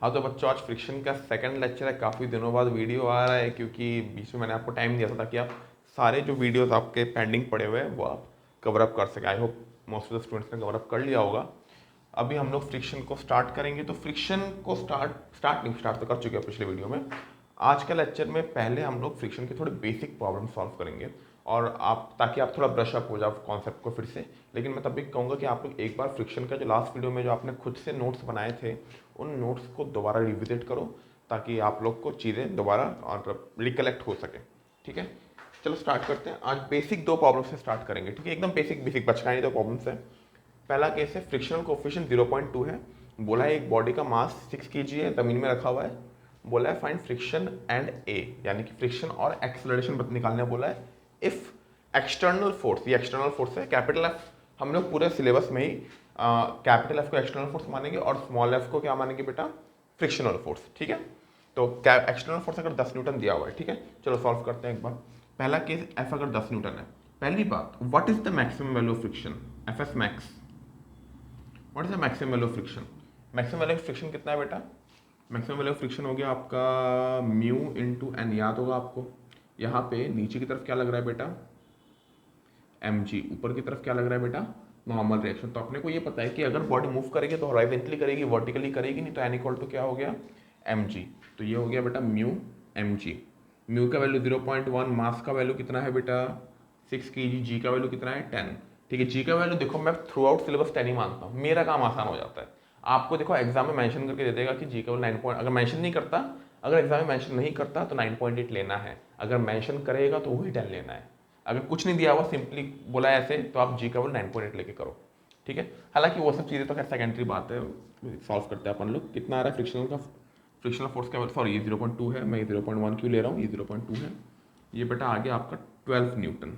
हाँ तो बच्चों, आज फ्रिक्शन का सेकंड लेक्चर है। काफ़ी दिनों बाद वीडियो आ रहा है क्योंकि बीच में मैंने आपको टाइम दिया था ताकि आप सारे जो वीडियोस आपके पेंडिंग पड़े हुए हैं वो आप कवर अप कर सकें। I hope most of the students ने कवर अप कर लिया होगा। अभी हम लोग फ्रिक्शन को स्टार्ट करेंगे। तो फ्रिक्शन को स्टार्ट तो कर चुके हैं पिछले वीडियो में। आज का लेक्चर में पहले हम लोग फ्रिक्शन के थोड़े बेसिक प्रॉब्लम सॉल्व करेंगे और आप ताकि आप थोड़ा ब्रश अप हो जाओ कॉन्सेप्ट को फिर से। लेकिन मैं तब भी कहूँगा कि आप लोग एक बार फ्रिक्शन का जो लास्ट वीडियो में जो आपने खुद से नोट्स बनाए थे उन नोट्स को दोबारा रिविजिट करो ताकि आप लोग को चीज़ें दोबारा और रिकलेक्ट हो सके। ठीक है, चलो स्टार्ट करते हैं। आज बेसिक दो प्रॉब्लम से स्टार्ट करेंगे। ठीक है, एकदम बेसिक बेसिक बचकानी दो प्रॉब्लम्स है। पहला केस है, फ्रिक्शनल कोफिशिएंट 0.2 है। बोला है एक बॉडी का मास 6 kg है, जमीन में रखा हुआ है। बोला है फाइंड फ्रिक्शन एंड ए, यानी कि फ्रिक्शन और एक्सेलरेशन निकालने बोला है। इफ एक्सटर्नल फोर्स, ये एक्सटर्नल फोर्स है, कैपिटल एफ। हम लोग पूरे सिलेबस में ही कैपिटल एफ को एक्सटर्नल फोर्स मानेंगे और स्मॉल एफ को क्या मानेंगे बेटा, फ्रिक्शनल फोर्स। ठीक है, तो एक्सटर्नल फोर्स अगर 10 न्यूटन दिया हुआ है, ठीक है, चलो सॉल्व करते हैं एक बार। पहला केस, एफ अगर 10 न्यूटन है। पहली बात, what is the maximum value of friction, F S max. What is the maximum value of friction? Maximum value of friction कितना है बेटा? मैक्सिमम वैल्यू ऑफ फ्रिक्शन हो गया आपका म्यू इंटू एन। याद होगा आपको, यहाँ पे नीचे की तरफ क्या लग रहा है बेटा, एम जी। ऊपर की तरफ क्या लग रहा है बेटा, नॉर्मल रिएक्शन। तो अपने को ये पता है कि अगर बॉडी मूव करेगी तो हॉरिजॉन्टली करेगी, वर्टिकली करेगी नहीं, तो एन इक्वल टू क्या हो गया, एम जी। तो ये हो गया बेटा म्यू एम जी। म्यू का वैल्यू 0.1, मास का वैल्यू कितना है बेटा 6 kg, जी का वैल्यू कितना है 10। ठीक है, जी का वैल्यू देखो मैं थ्रू आउट सिलेबस 10 ही मानता हूँ, मेरा काम आसान हो जाता है। आपको देखो एग्जाम में मेंशन करके दे देगा कि जी का वैल्यू 9 पॉइंट, अगर मेंशन नहीं करता, अगर एग्जाम में मेंशन नहीं करता तो 9.8 लेना है, अगर मेंशन करेगा तो वही 10 लेना है। अगर कुछ नहीं दिया हुआ, सिंपली बोला है ऐसे, तो आप जी का वैल्यू 9.8 लेके करो। ठीक है, हालांकि वो सब चीज़ें तो खैर सेकेंडरी बात है, सॉल्व करते हैं अपन लोग। कितना आ रहा है फ्रिक्शनल का, फ्रिक्शनल फोर्स का, सॉरी ये 0.2 है, मैं ये 0.1 क्यों ले रहा हूँ, ये 0.2 है। ये बेटा आ गया आपका 12 न्यूटन,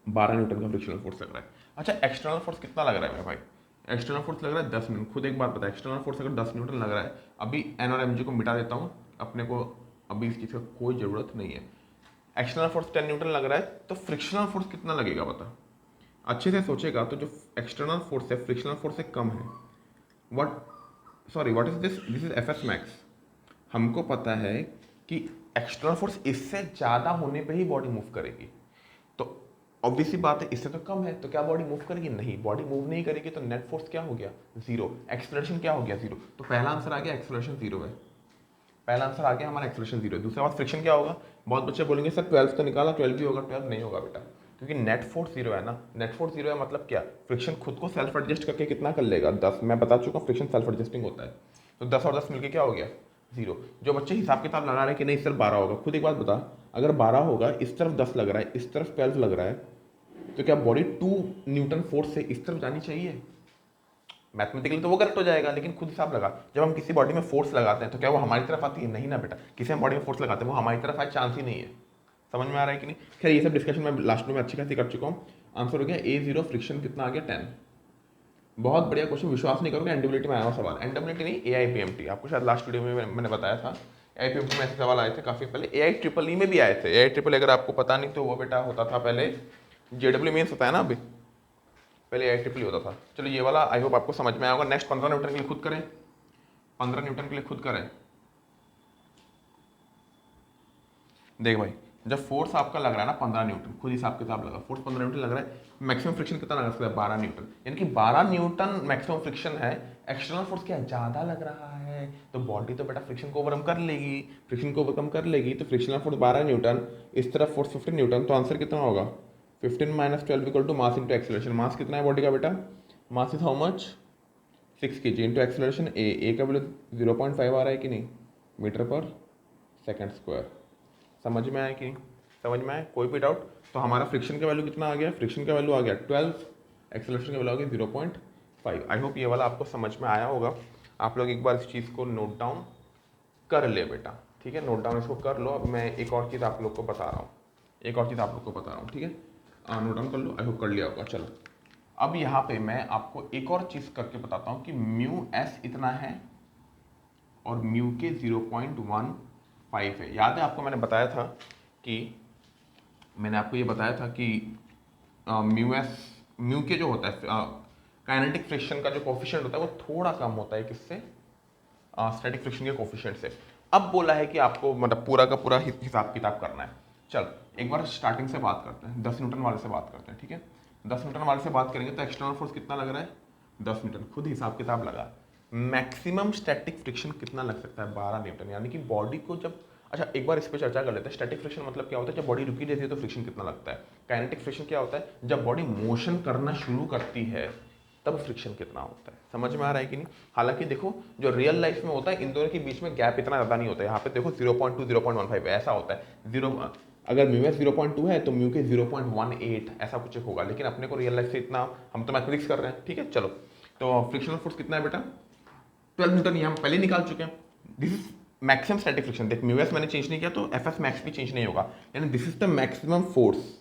12 न्यूटन का फ्रिक्शनल फोर्स लग रहा है। अच्छा, एक्सटर्नल फोर्स कितना लग रहा है मेरे भाई? एक्सटर्नल फोर्स लग रहा है 10 न्यूटन। खुद एक बात पता है, एक्सटर्नल फोर्स अगर 10 न्यूटन लग रहा है, अभी एन और एम जी को मिटा देता हूँ, अपने को अभी इस चीज़ का कोई ज़रूरत नहीं है। एक्सटर्नल फोर्स 10 न्यूटन लग रहा है, तो फ्रिक्शनल फोर्स कितना लगेगा बता। अच्छे से सोचेगा तो जो एक्सटर्नल फोर्स है फ्रिक्शनल फोर्स से कम है। What, sorry what is this, this is F S max. हमको पता है कि एक्सटर्नल फोर्स इससे ज़्यादा होने पे ही बॉडी मूव करेगी। तो ऑब्वियसली बात है, इससे तो कम है, तो क्या बॉडी मूव करेगी? नहीं, बॉडी मूव नहीं करेगी, तो नेट फोर्स क्या हो गया, जीरो। एक्सेलरेशन क्या हो गया, जीरो। तो पहला आंसर आ गया एक्सेलरेशन जीरो है। पहला आंसर आ गया हमारा एक्सेलरेशन जीरो है। दूसरा बात, फ्रिक्शन क्या होगा? बहुत बच्चे बोलेंगे सर 12 तो निकाला, 12 भी होगा। 12 नहीं होगा बेटा, क्योंकि नेट फोर्स जीरो है ना। नेट फोर्स जीरो है मतलब क्या, फ्रिक्शन खुद को सेल्फ एडजस्ट करके कितना कर लेगा, 10। मैं बता चुका हूँ फ्रिक्शन सेल्फ एडजस्टिंग होता है। तो 10 और 10 मिलके क्या हो गया, जीरो। जो बच्चे हिसाब किताब लगा रहे हैं कि नहीं सर 12 होगा, खुद एक बात बता, अगर 12 होगा, इस तरफ 10 लग रहा है, इस तरफ 12 लग रहा है, तो क्या बॉडी 2 न्यूटन फोर्स से इस तरफ जानी चाहिए? मैथमेटिकली तो वो करेक्ट हो जाएगा, लेकिन खुद हिसाब लगा, जब हम किसी बॉडी में फोर्स लगाते हैं तो क्या वो हमारी तरफ आती है? नहीं ना बेटा, किसी हम बॉडी में फोर्स लगाते हैं वो हमारी तरफ आए, चांस ही नहीं है। समझ में आ रहा है कि नहीं? खैर ये सब डिस्कशन मैं लास्ट में अच्छी खासी कर चुका हूँ। आंसर हो गया ए जीरो, फ्रिक्शन कितना आ गया 10। बहुत बढ़िया क्वेश्चन, विश्वास नहीं करोगे, एनडब्ल्यूटी में आया हुआ सवाल। एनडब्ल्यूटी नहीं, ए आई पी एम टी, आपको शायद लास्ट वीडियो में मैंने बताया था। ए आई पी एम टी में ऐसे सवाल आए थे काफ़ी पहले, ए आई ट्रिपल ई में भी आए थे। ए आई ट्रिपल अगर आपको पता नहीं तो वो बेटा होता था पहले, जे डब्ल्यू मेन्स होता है ना अभी, पहले आई ट्रिपल होता था। चलो ये वाला आई होप आपको समझ में आया होगा। नेक्स्ट 15 न्यूटन के लिए खुद करें, 15 न्यूटन के लिए खुद करें। देख भाई, जब फोर्स आपका लग रहा है ना 15 न्यूटन, खुद हिसाब किताब लगा, फोर्स 15 न्यूटन लग रहा है, मैक्सिमम फ्रिक्शन कितना लगा सकता है, 12 न्यूटन। यानी कि 12 न्यूटन मैक्सिमम फ्रिक्शन है। एक्सटर्नल फोर्स क्या ज़्यादा लग रहा है, तो बॉडी तो बेटा फ्रिक्शन को ओवरकम कर लेगी, फ्रिक्शन को ओवरकम कर लेगी, तो फ्रिक्शनल फोर्स 12 न्यूटन, इस तरफ फोर्स 15 न्यूटन, तो आंसर कितना होगा, 15 minus 12 equal to mass into acceleration. Mass कितना है बॉडी का बेटा, mass is how much, 6 kg into acceleration A का वैल्यू 0.5 आ रहा है कि नहीं, मीटर पर सेकंड स्क्वायर। समझ में आया कि नहीं? समझ में आया, कोई भी डाउट? तो हमारा फ्रिक्शन का वैल्यू कितना आ गया, फ्रिक्शन का वैल्यू आ गया 12, एक्सेलरेशन का वैल्यू आ गया 0.5। आई होप ये वाला आपको समझ में आया होगा। आप लोग एक बार इस चीज़ को नोट डाउन कर ले बेटा। ठीक है, नोट डाउन इसको कर लो। अब मैं एक और चीज़ आप लोग को बता रहा हूँ, एक और चीज़ आप लोग को बता रहा हूँ। ठीक है, नोट डाउन कर लो, आई होप कर लिया होगा। चलो अब यहाँ पे मैं आपको एक और चीज़ करके बताता हूँ कि म्यू एस इतना है और म्यू के 0.15 है। याद है आपको मैंने बताया था कि, मैंने आपको ये बताया था कि म्यू एस, म्यू के जो होता है काइनेटिक फ्रिक्शन का जो कोफिशिएंट होता है वो थोड़ा कम होता है किससे, स्टैटिक फ्रिक्शन के कोफिशिएंट से। अब बोला है कि आपको मतलब पूरा का पूरा हिसाब किताब करना है। चल एक बार स्टार्टिंग से बात करते हैं, 10 न्यूटन वाले से बात करते हैं, ठीक है। 10 न्यूटन वाले से बात करेंगे तो एक्सटर्नल फोर्स कितना लग रहा है, 10 न्यूटन। खुद हिसाब किताब लगा। मैक्सिमम स्टैटिक फ्रिक्शन कितना लग सकता है, 12 न्यूटन। यानी कि बॉडी को जब, अच्छा एक बार इस पर चर्चा कर लेते हैं। स्टैटिक फ्रिक्शन मतलब क्या होता है, जब बॉडी रुकी रहती है तो फ्रिक्शन कितना लगता है। काइनेटिक फ्रिक्शन क्या होता है, जब बॉडी मोशन करना शुरू करती है तब फ्रिक्शन कितना होता है। समझ में आ रहा है कि नहीं। हालांकि देखो जो रियल लाइफ में होता है इन दोनों के बीच में गैप इतना ज़्यादा नहीं होता है। यहाँ पे देखो 0.2 0.15 ऐसा होता है। जीरो अगर म्यू 0.2 है तो म्यू के 0.18 ऐसा कुछ होगा। लेकिन अपने को रियल लाइफ से इतना, हम तो मैथमेटिक्स कर रहे हैं, ठीक है। चलो तो फ्रिक्शनल फोर्स कितना है बेटा, 12 न्यूटन। ये हम पहले निकाल चुके हैं। This is maximum static friction. देख म्यू एस मैंने चेंज नहीं किया तो एफ एस मैक्स भी चेंज नहीं होगा। यानी this is the maximum force,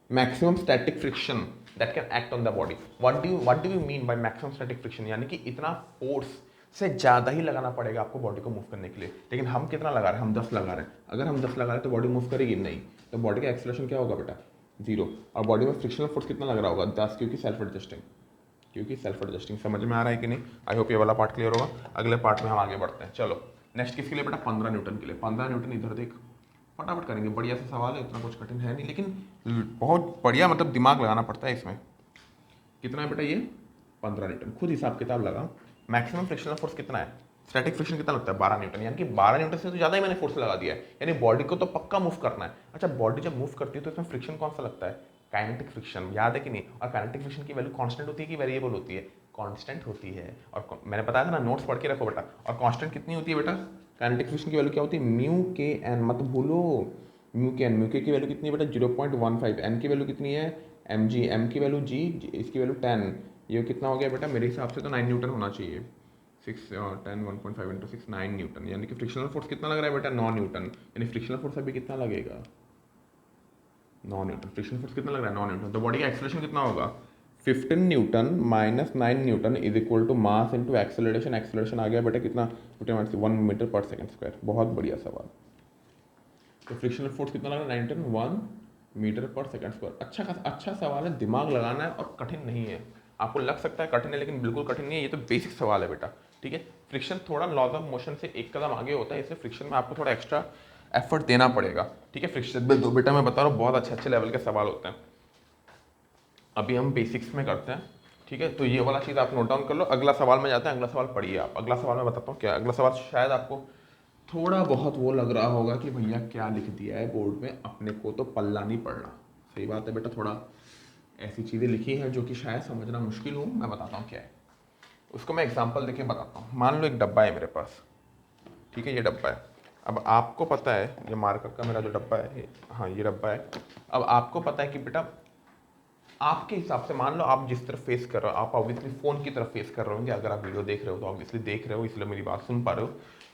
maximum static friction that can act on the body. What do you mean by maximum static friction? यानी कि इतना फोर्स से ज़्यादा ही लगाना पड़ेगा आपको बॉडी को मूव करने के लिए। लेकिन हम कितना लगा रहे हैं, हम 10 लगा रहे हैं। अगर हम 10 लगा रहे हैं तो बॉडी मूव करेगी नहीं, तो बॉडी का एक्सेलरेशन क्या होगा बेटा, 0। और बॉडी में फ्रिक्शनल फोर्स कितना लग रहा होगा, 10, क्योंकि सेल्फ एडजस्टिंग। समझ में आ रहा है कि नहीं। आई होप ये वाला पार्ट क्लियर होगा। अगले पार्ट में हम आगे बढ़ते हैं। चलो नेक्स्ट किसके लिए बेटा, 15 न्यूटन के लिए। 15 न्यूटन इधर देख, फटाफट करेंगे। बढ़िया सा सवाल है, इतना कुछ कठिन है नहीं, लेकिन बहुत बढ़िया, मतलब दिमाग लगाना पड़ता है इसमें। कितना है बेटा ये, 15 न्यूटन। खुद हिसाब किताब लगा। मैक्सिमम फ्रिक्शनल फोर्स कितना है, स्टैटिक फ्रिक्शन कितना लगता है, 12 न्यूटन। यानी कि 12 न्यूटन से तो ज़्यादा ही मैंने फोर्स लगा दिया है। यानी बॉडी को तो पक्का मूव करना है। अच्छा बॉडी जब मूव करती है तो इसमें फ्रिक्शन कौन सा लगता है, काइनेटिक फ्रिक्शन। याद है कि नहीं। और काइनेटिक फ्रिक्शन की वैल्यू कांस्टेंट होती है कि वेरिएबल होती है, कांस्टेंट होती है। और मैंने बताया था ना, नोट्स पढ़ के रखो बेटा। और कांस्टेंट कितनी होती है बेटा, काइनेटिक फ्रिक्शन की वैल्यू क्या होती है, म्यू के एन, मत भूलो। म्यू के की वैल्यू कितनी है बेटा, 0.15। एन की वैल्यू कितनी है, एम जी। एम की वैल्यू जी, इसकी वैल्यू 10। ये कितना हो गया बेटा, मेरे हिसाब से तो 9 न्यूटन होना चाहिए। 10 1.5 इंटू 6 9 न्यूटन। यानी कि फ्रिक्शनल फोर्स कितना लग रहा है बेटा, 9 न्यूटन। यानी फ्रिक्शनल फोर्स अभी कितना लगेगा, 9 न्यूटन। फ्रिक्शनल फोर्स कितना लग रहा है, 9 न्यूटन। तो बॉडी का एक्सेलरेशन कितना होगा, 15 newton minus 9 newton is equal to mass into acceleration. Acceleration आ गया बेटा कितना, 1 मीटर पर सेकंड स्क्वायर। बहुत बढ़िया सवाल। तो फ्रिक्शनल फोर्स कितना लग रहा है, 1 मीटर पर सेकंड स्क्वायर। अच्छा सवाल है, दिमाग लगाना है और कठिन नहीं है। आपको लग सकता है कठिन है, लेकिन बिल्कुल कठिन नहीं है। ये तो बेसिक सवाल है बेटा, ठीक है। फ्रिक्शन थोड़ा लॉज ऑफ मोशन से एक कदम आगे होता है, इसलिए फ्रिक्शन में आपको थोड़ा एक्स्ट्रा एफर्ट देना पड़ेगा, ठीक है। फ्रिक्शन दो बेटा, मैं बता रहा हूँ बहुत अच्छे लेवल के सवाल होते हैं। अभी हम बेसिक्स में करते हैं, ठीक है। तो ये वाला चीज़ आप नोट डाउन कर लो। अगला सवाल में जाते हैं। अगला सवाल पढ़िए आप। अगला सवाल मैं बताता हूँ क्या। अगला सवाल शायद आपको थोड़ा बहुत वो लग रहा होगा कि भैया क्या लिख दिया है बोर्ड में, अपने को तो पल्ला नहीं पड़ रहा। सही बात है बेटा, थोड़ा ऐसी चीज़ें लिखी हैं जो कि शायद समझना मुश्किल हो। मैं बताता हूँ क्या है उसको। मैं एग्जांपल देके बताता हूँ। मान लो एक डब्बा है मेरे पास, ठीक है। ये डब्बा है। अब आपको पता है, ये मार्कर का मेरा जो डब्बा है, हाँ ये डब्बा है। अब आपको पता है कि बेटा आपके हिसाब से, मान लो आप जिस तरफ फेस कर रहे हो, आप ऑब्वियसली फ़ोन की तरफ फेस कर रहे होंगे। अगर आप वीडियो देख रहे हो तो ऑब्वियसली देख रहे हो, इसलिए मेरी बात सुन पा रहे हो।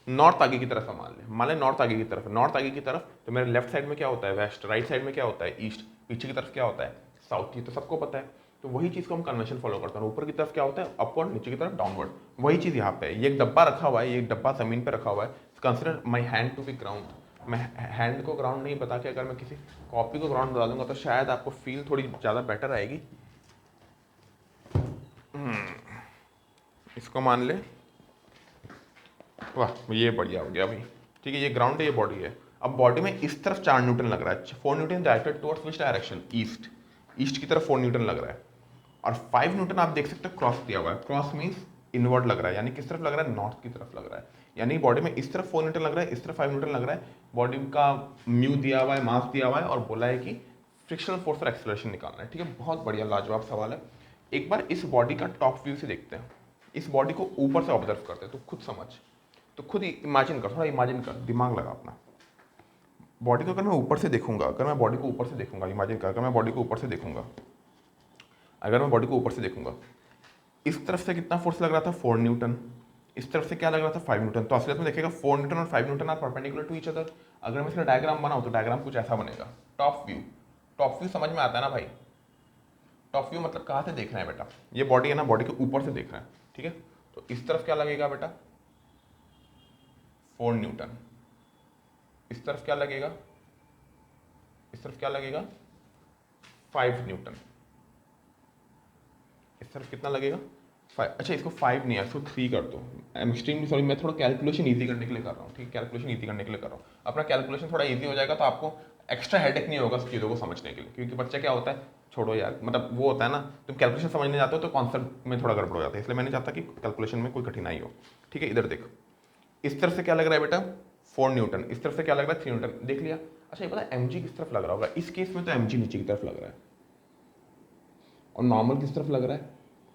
नॉर्थ आगे की तरफ मान लें नॉर्थ आगे की तरफ। नॉर्थ आगे की तरफ तो मेरे लेफ्ट साइड में क्या होता है, वेस्ट। राइट साइड में क्या होता है, ईस्ट। पीछे की तरफ क्या होता है, साउथ। ये तो सबको पता है। तो वही चीज़ को हम कन्वेंशन फॉलो करते हैं। ऊपर की तरफ क्या होता है, अपवर्ड। नीचे की तरफ डाउनवर्ड। वही चीज़ यहाँ पे है। ये एक डब्बा रखा हुआ है, ये एक डब्बा जमीन पर रखा हुआ है। Consider my hand to be ground. मैं हैंड को ग्राउंड नहीं बता के अगर मैं किसी कॉपी को ग्राउंड बता दूंगा तो शायद आपको फील थोड़ी ज़्यादा बेटर आएगी। इसको मान ले, वाह ये बढ़िया हो गया भाई, ठीक है। ये ग्राउंड है, ये बॉडी है। अब बॉडी में इस तरफ 4 न्यूटन लग रहा है। 4 Newton directed towards which direction, east. East की तरफ 4 न्यूटन लग रहा है। और 5 न्यूटन आप देख सकते हो क्रॉस दिया हुआ है। क्रॉस मीन्स इनवर्ड लग रहा है। यानी किस तरफ लग रहा है, नॉर्थ की तरफ लग रहा है। यानी बॉडी में इस तरफ 4 न्यूटन लग रहा है, इस तरफ 5 न्यूटन लग रहा है। बॉडी का म्यू दिया हुआ है, मास दिया हुआ है, और बोला है कि फ्रिक्शनल फोर्स और एक्सेलरेशन निकालना है, ठीक है। बहुत बढ़िया लाजवाब सवाल है। एक बार इस बॉडी का टॉप व्यू से देखते हैं। इस बॉडी को ऊपर से ऑब्जर्व करते हैं तो खुद समझ, तो खुद इमेजिन कर, थोड़ा इमेजिन कर, दिमाग लगा अपना। बॉडी को अगर मैं ऊपर से देखूंगा, अगर मैं बॉडी को ऊपर से देखूंगा, इमेजिन कर, अगर मैं बॉडी को ऊपर से देखूंगा, अगर मैं बॉडी को ऊपर से देखूंगा, इस तरफ से कितना फोर्स लग रहा था, 4 न्यूटन। इस तरफ से क्या लग रहा था, 5 न्यूटन। तो असलियत में देखेगा 4 न्यूटन और 5 newton are perpendicular to each other. अगर मैं इसका डायग्राम बनाऊं तो डायग्राम कुछ ऐसा बनेगा। टॉप व्यू, टॉप व्यू समझ में आता है ना भाई। टॉप व्यू मतलब कहाँ से देख रहे हैं बेटा, ये बॉडी है ना, बॉडी के ऊपर से देख रहे हैं, ठीक है। तो इस तरफ क्या लगेगा बेटा, 4 न्यूटन। इस तरफ क्या लगेगा, इस तरफ क्या लगेगा, 5 न्यूटन। इस तरफ कितना लगेगा, अच्छा इसको 5 नहीं है, इसको 3 कर दो। आई एम एक्सट्रीमली सॉरी, मैं थोड़ा कैलकुलेशन ईजी करने के लिए कर रहा हूँ, ठीक है, कैलकुलेशन ईजी करने के लिए कर रहा हूँ। अपना कैलकुलेशन थोड़ा ईजी हो जाएगा तो आपको एक्स्ट्रा हेडेक नहीं होगा चीज़ों को समझने के लिए, क्योंकि बच्चा क्या होता है, छोड़ो यार, मतलब वो होता है ना, तुम कैलकुलेशन समझने जाते हो तो कॉन्सेप्ट में थोड़ा गड़बड़ हो जाता है, इसलिए मैं नहीं चाहता कि कैलकुलेशन में कोई कठिनाई हो। ठीक है, इधर देख, इस तरफ से क्या लग रहा है बेटा 4 न्यूटन, इस तरफ से क्या लग रहा है 3 न्यूटन, देख लिया। अच्छा ये पता है एम किस तरफ लग रहा होगा, इस केस में तो एम नीचे की तरफ लग रहा है, और नॉर्मल किस तरफ लग रहा है,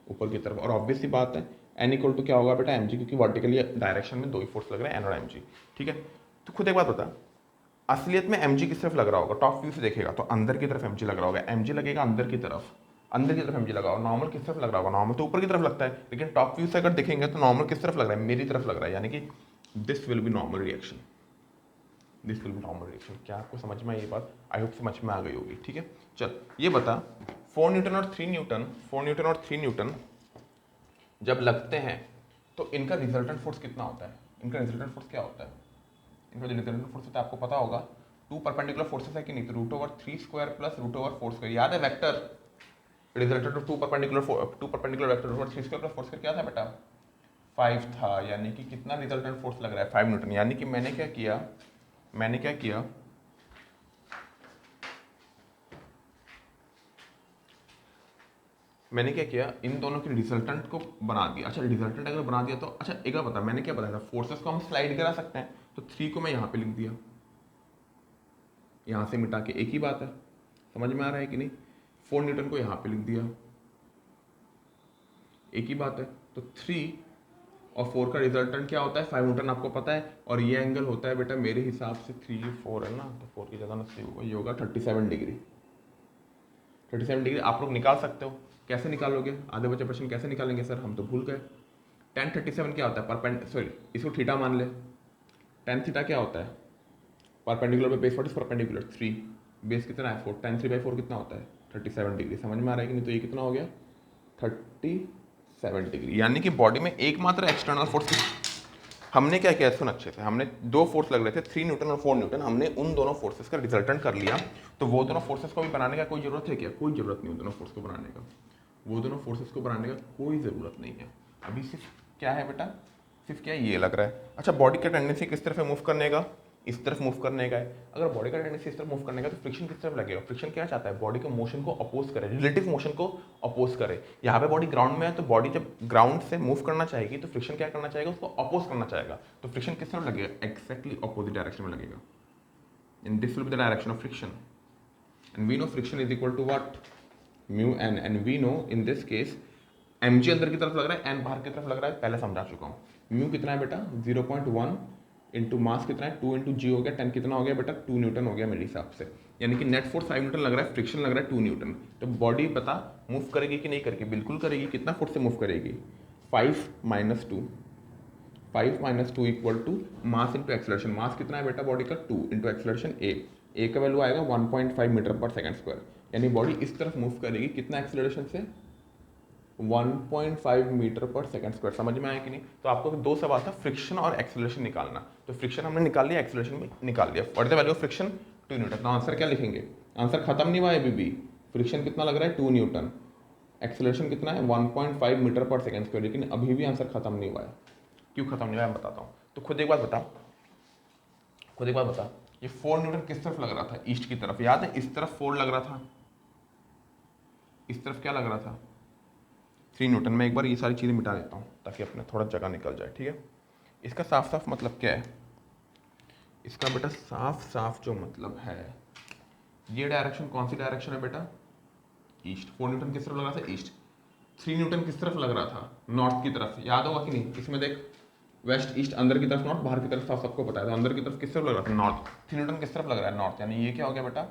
ऊपर की तरफ। और ऑब्वियस सी बात है एन इक्वल टू क्या होगा बेटा एम क्योंकि वर्टिकली डायरेक्शन में दो ही फोर्स लग रहे हैं, एन और एम। ठीक है, तो खुद एक बात बता, असलियत में एम किस तरफ लग रहा होगा, टॉप व्यू से देखेगा तो अंदर की तरफ एम लग रहा होगा, एम लगेगा अंदर की तरफ, अंदर की तरफ एम लगा होगा। नॉर्मल किस तरफ लग रहा होगा, नॉर्मल तो ऊपर की तरफ लगता है, लेकिन टॉप व्यू से अगर देखेंगे तो नॉर्मल किस तरफ लग रहा है, मेरी तरफ लग रहा है, यानी कि this will B normal reaction, this will B normal reaction. क्या आपको समझ में आई ये बात, आई होप समझ में आ गई होगी। ठीक है, चल ये बता 4 न्यूटन और 3 न्यूटन, 4 न्यूटन और 3 न्यूटन जब लगते हैं तो इनका रिजल्टेंट फोर्स कितना होता है, इनका रिजल्टेंट फोर्स क्या होता है, इनका जो रिजल्टेंट फोर्स होता है आपको पता होगा, 2 परपेंडिकुलर फोर्सेस है कि नहीं, तो √3 स्क्वायर प्लस √4 स्क्वायर, याद है vector, resultant of 2 perpendicular vector √3 square plus 4 square क्या था बेटा 5 था, यानी कि कितना रिजल्टेंट फोर्स लग रहा है 5 न्यूटन। यानी कि मैंने क्या किया इन दोनों के रिजल्टेंट को बना दिया। अच्छा रिजल्टेंट अगर बना दिया तो अच्छा एक बार बता, मैंने क्या बताया था, फोर्सेस को हम स्लाइड करा सकते हैं, तो 3 को मैं यहाँ पे लिख दिया, यहाँ से मिटा के, एक ही बात है, समझ में आ रहा है कि नहीं। 4 न्यूटन को यहाँ पे लिख दिया, एक ही बात है। तो 3 और 4 का रिजल्टेंट क्या होता है 5 न्यूटन, आपको पता है, और ये एंगल होता है बेटा मेरे हिसाब से 3 4 है ना, तो 4 की जगह ना 3 होगा, ये होगा 37 डिग्री। 37 डिग्री आप लोग निकाल सकते हो, कैसे निकालोगे, आधे बच्चे प्रश्न कैसे निकालेंगे सर, हम तो भूल गए। tan 37 क्या होता है, सॉरी इसको थीटा मान ले, tan थीटा क्या होता है, परपेंडिकुलर पे base what is perpendicular 3, base कितना है 4, tan 3/4 कितना होता है 37 डिग्री। समझ में आ रहा है कि नहीं, तो ये कितना हो गया 37 डिग्री। यानी कि बॉडी में एकमात्र एक्सटर्नल फोर्स, हमने क्या किया सुन अच्छे से, हमने 2 फोर्स लग रहे थे 3 न्यूटन और 4 न्यूटन, हमने उन दोनों फोर्सेस का रिजल्टेंट कर लिया। तो वो दोनों फोर्सेस को भी बनाने का कोई जरूरत है क्या, कोई जरूरत नहीं, उन दोनों फोर्स को बनाने का, वो दोनों फोर्सेस को बनाने का कोई ज़रूरत नहीं है। अभी सिर्फ क्या है बेटा, सिर्फ क्या ये लग रहा है। अच्छा बॉडी का टेंडेंसी किस तरफ है मूव करने का, इस तरफ मूव करने का है। अगर बॉडी का टेंडेंसी इस तरफ मूव करने का तो फ्रिक्शन किस तरफ लगेगा, फ्रिक्शन क्या चाहता है, बॉडी के मोशन को अपोज करे, रिलेटिव मोशन को अपोज करे। यहाँ पे बॉडी ग्राउंड में है, तो बॉडी जब ग्राउंड से मूव करना चाहेगी तो फ्रिक्शन क्या करना चाहेगा, उसको अपोज करना चाहेगा। तो फ्रिक्शन किस तरफ लगेगा, एक्जैक्टली अपोजिट डायरेक्शन में लगेगा, in this will be the direction of friction, and we know friction is equal to what mu N, and we know in this case mg अंदर की तरफ लग रहा है, एन बाहर की तरफ लग रहा है, पहले समझा चुका हूँ। म्यू कितना है बेटा 0.1 इंटू मास कितना है 2 इंटू जी हो गया, 10 कितना हो गया बेटा 2 न्यूटन हो गया मेरे हिसाब से, यानी कि नेट फोर्स 5 न्यूटन लग रहा है, फ्रिक्शन लग रहा है 2 न्यूटन। तो बॉडी बता मूव करेगी कि नहीं करेगी, बिल्कुल करेगी। कितना फोर्स से मूव करेगी 5 - 2, 5 - 2 equal to mass into acceleration, mass कितना है बेटा बॉडी का 2 इंटू एक्सलेशन ए का वैल्यू आएगा 1.5 मीटर पर सेकेंड स्क्वायर, यानी बॉडी इस तरफ मूव करेगी कितना एक्सलेशन से 1.5 मीटर पर सेकेंड स्क्वायर। समझ में आया कि नहीं। तो आपको 2 सवाल था, फ्रिक्शन और एक्सेलरेशन निकालना, तो फ्रिक्शन हमने निकाल लिया, एक्सेलरेशन भी निकाल लिया। What is the value of friction 2 Newton. तो आंसर क्या लिखेंगे, आंसर खत्म नहीं हुआ है अभी भी, फ्रिक्शन कितना लग रहा है 2 न्यूटन, एक्सेलरेशन कितना है 1.5 मीटर पर सेकेंड स्क्वायर, लेकिन अभी भी आंसर खत्म नहीं हुआ है। क्यों खत्म नहीं हुआ है मैं बताता हूँ। तो खुद एक बात बता, ये 4 न्यूटन किस तरफ लग रहा था, ईस्ट की तरफ, याद है इस तरफ 4 लग रहा था, इस तरफ क्या लग रहा था 3 न्यूटन। में एक बार ये सारी चीज़ें मिटा देता हूँ ताकि अपने थोड़ा जगह निकल जाए, ठीक है। इसका साफ साफ मतलब क्या है, इसका बेटा साफ साफ जो मतलब है, ये डायरेक्शन कौन सी डायरेक्शन है बेटा, ईस्ट। 4 न्यूटन किस तरफ लग रहा था, ईस्ट। 3 न्यूटन किस तरफ लग रहा था, नॉर्थ की तरफ, याद होगा कि नहीं। इसमें देख वेस्ट ईस्ट, अंदर की तरफ नॉर्थ, बाहर की तरफ साफ, सबको पता है। तो अंदर की तरफ किस तरफ लग रहा था, नॉर्थ। 3 न्यूटन किस तरफ लग रहा है, नॉर्थ, यानी ये क्या हो गया बेटा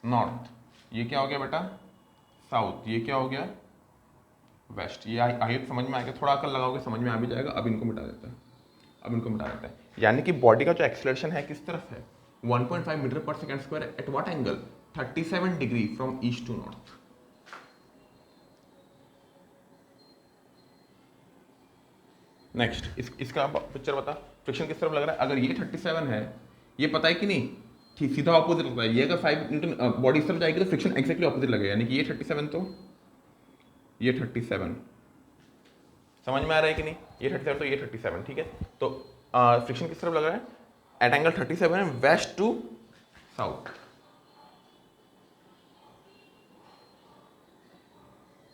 नॉर्थ, ये क्या हो गया बेटा साउथ, ये क्या हो गया वेस्ट। ये आई समझ में आएगा, थोड़ा अकल लगाओगे समझ में आ भी जाएगा। अब इनको मिटा देते हैं, यानी कि बॉडी का जो एक्सेलरेशन है किस तरफ है 1.5 metre per second square, at what angle 37 degree from east to north. Next इसका पिक्चर बता, फ्रिक्शन किस तरफ लग रहा है। अगर ये 37 है, ये पता है कि नहीं, ठीक सीधा ऑपोजिट लगता है। ये अगर 5 न्यूटन बॉडी इस तरफ जाएगी तो फ्रिक्शन एक्जैक्टली ऑपोजिट लगेगा, यानी कि ये 37 तो ये 37 समझ में आ रहा है कि नहीं? ये 37 तो ये 37, ठीक है। तो फ्रिक्शन किस तरफ लग रहा है? एट एंगल 37 है, वेस्ट टू साउथ।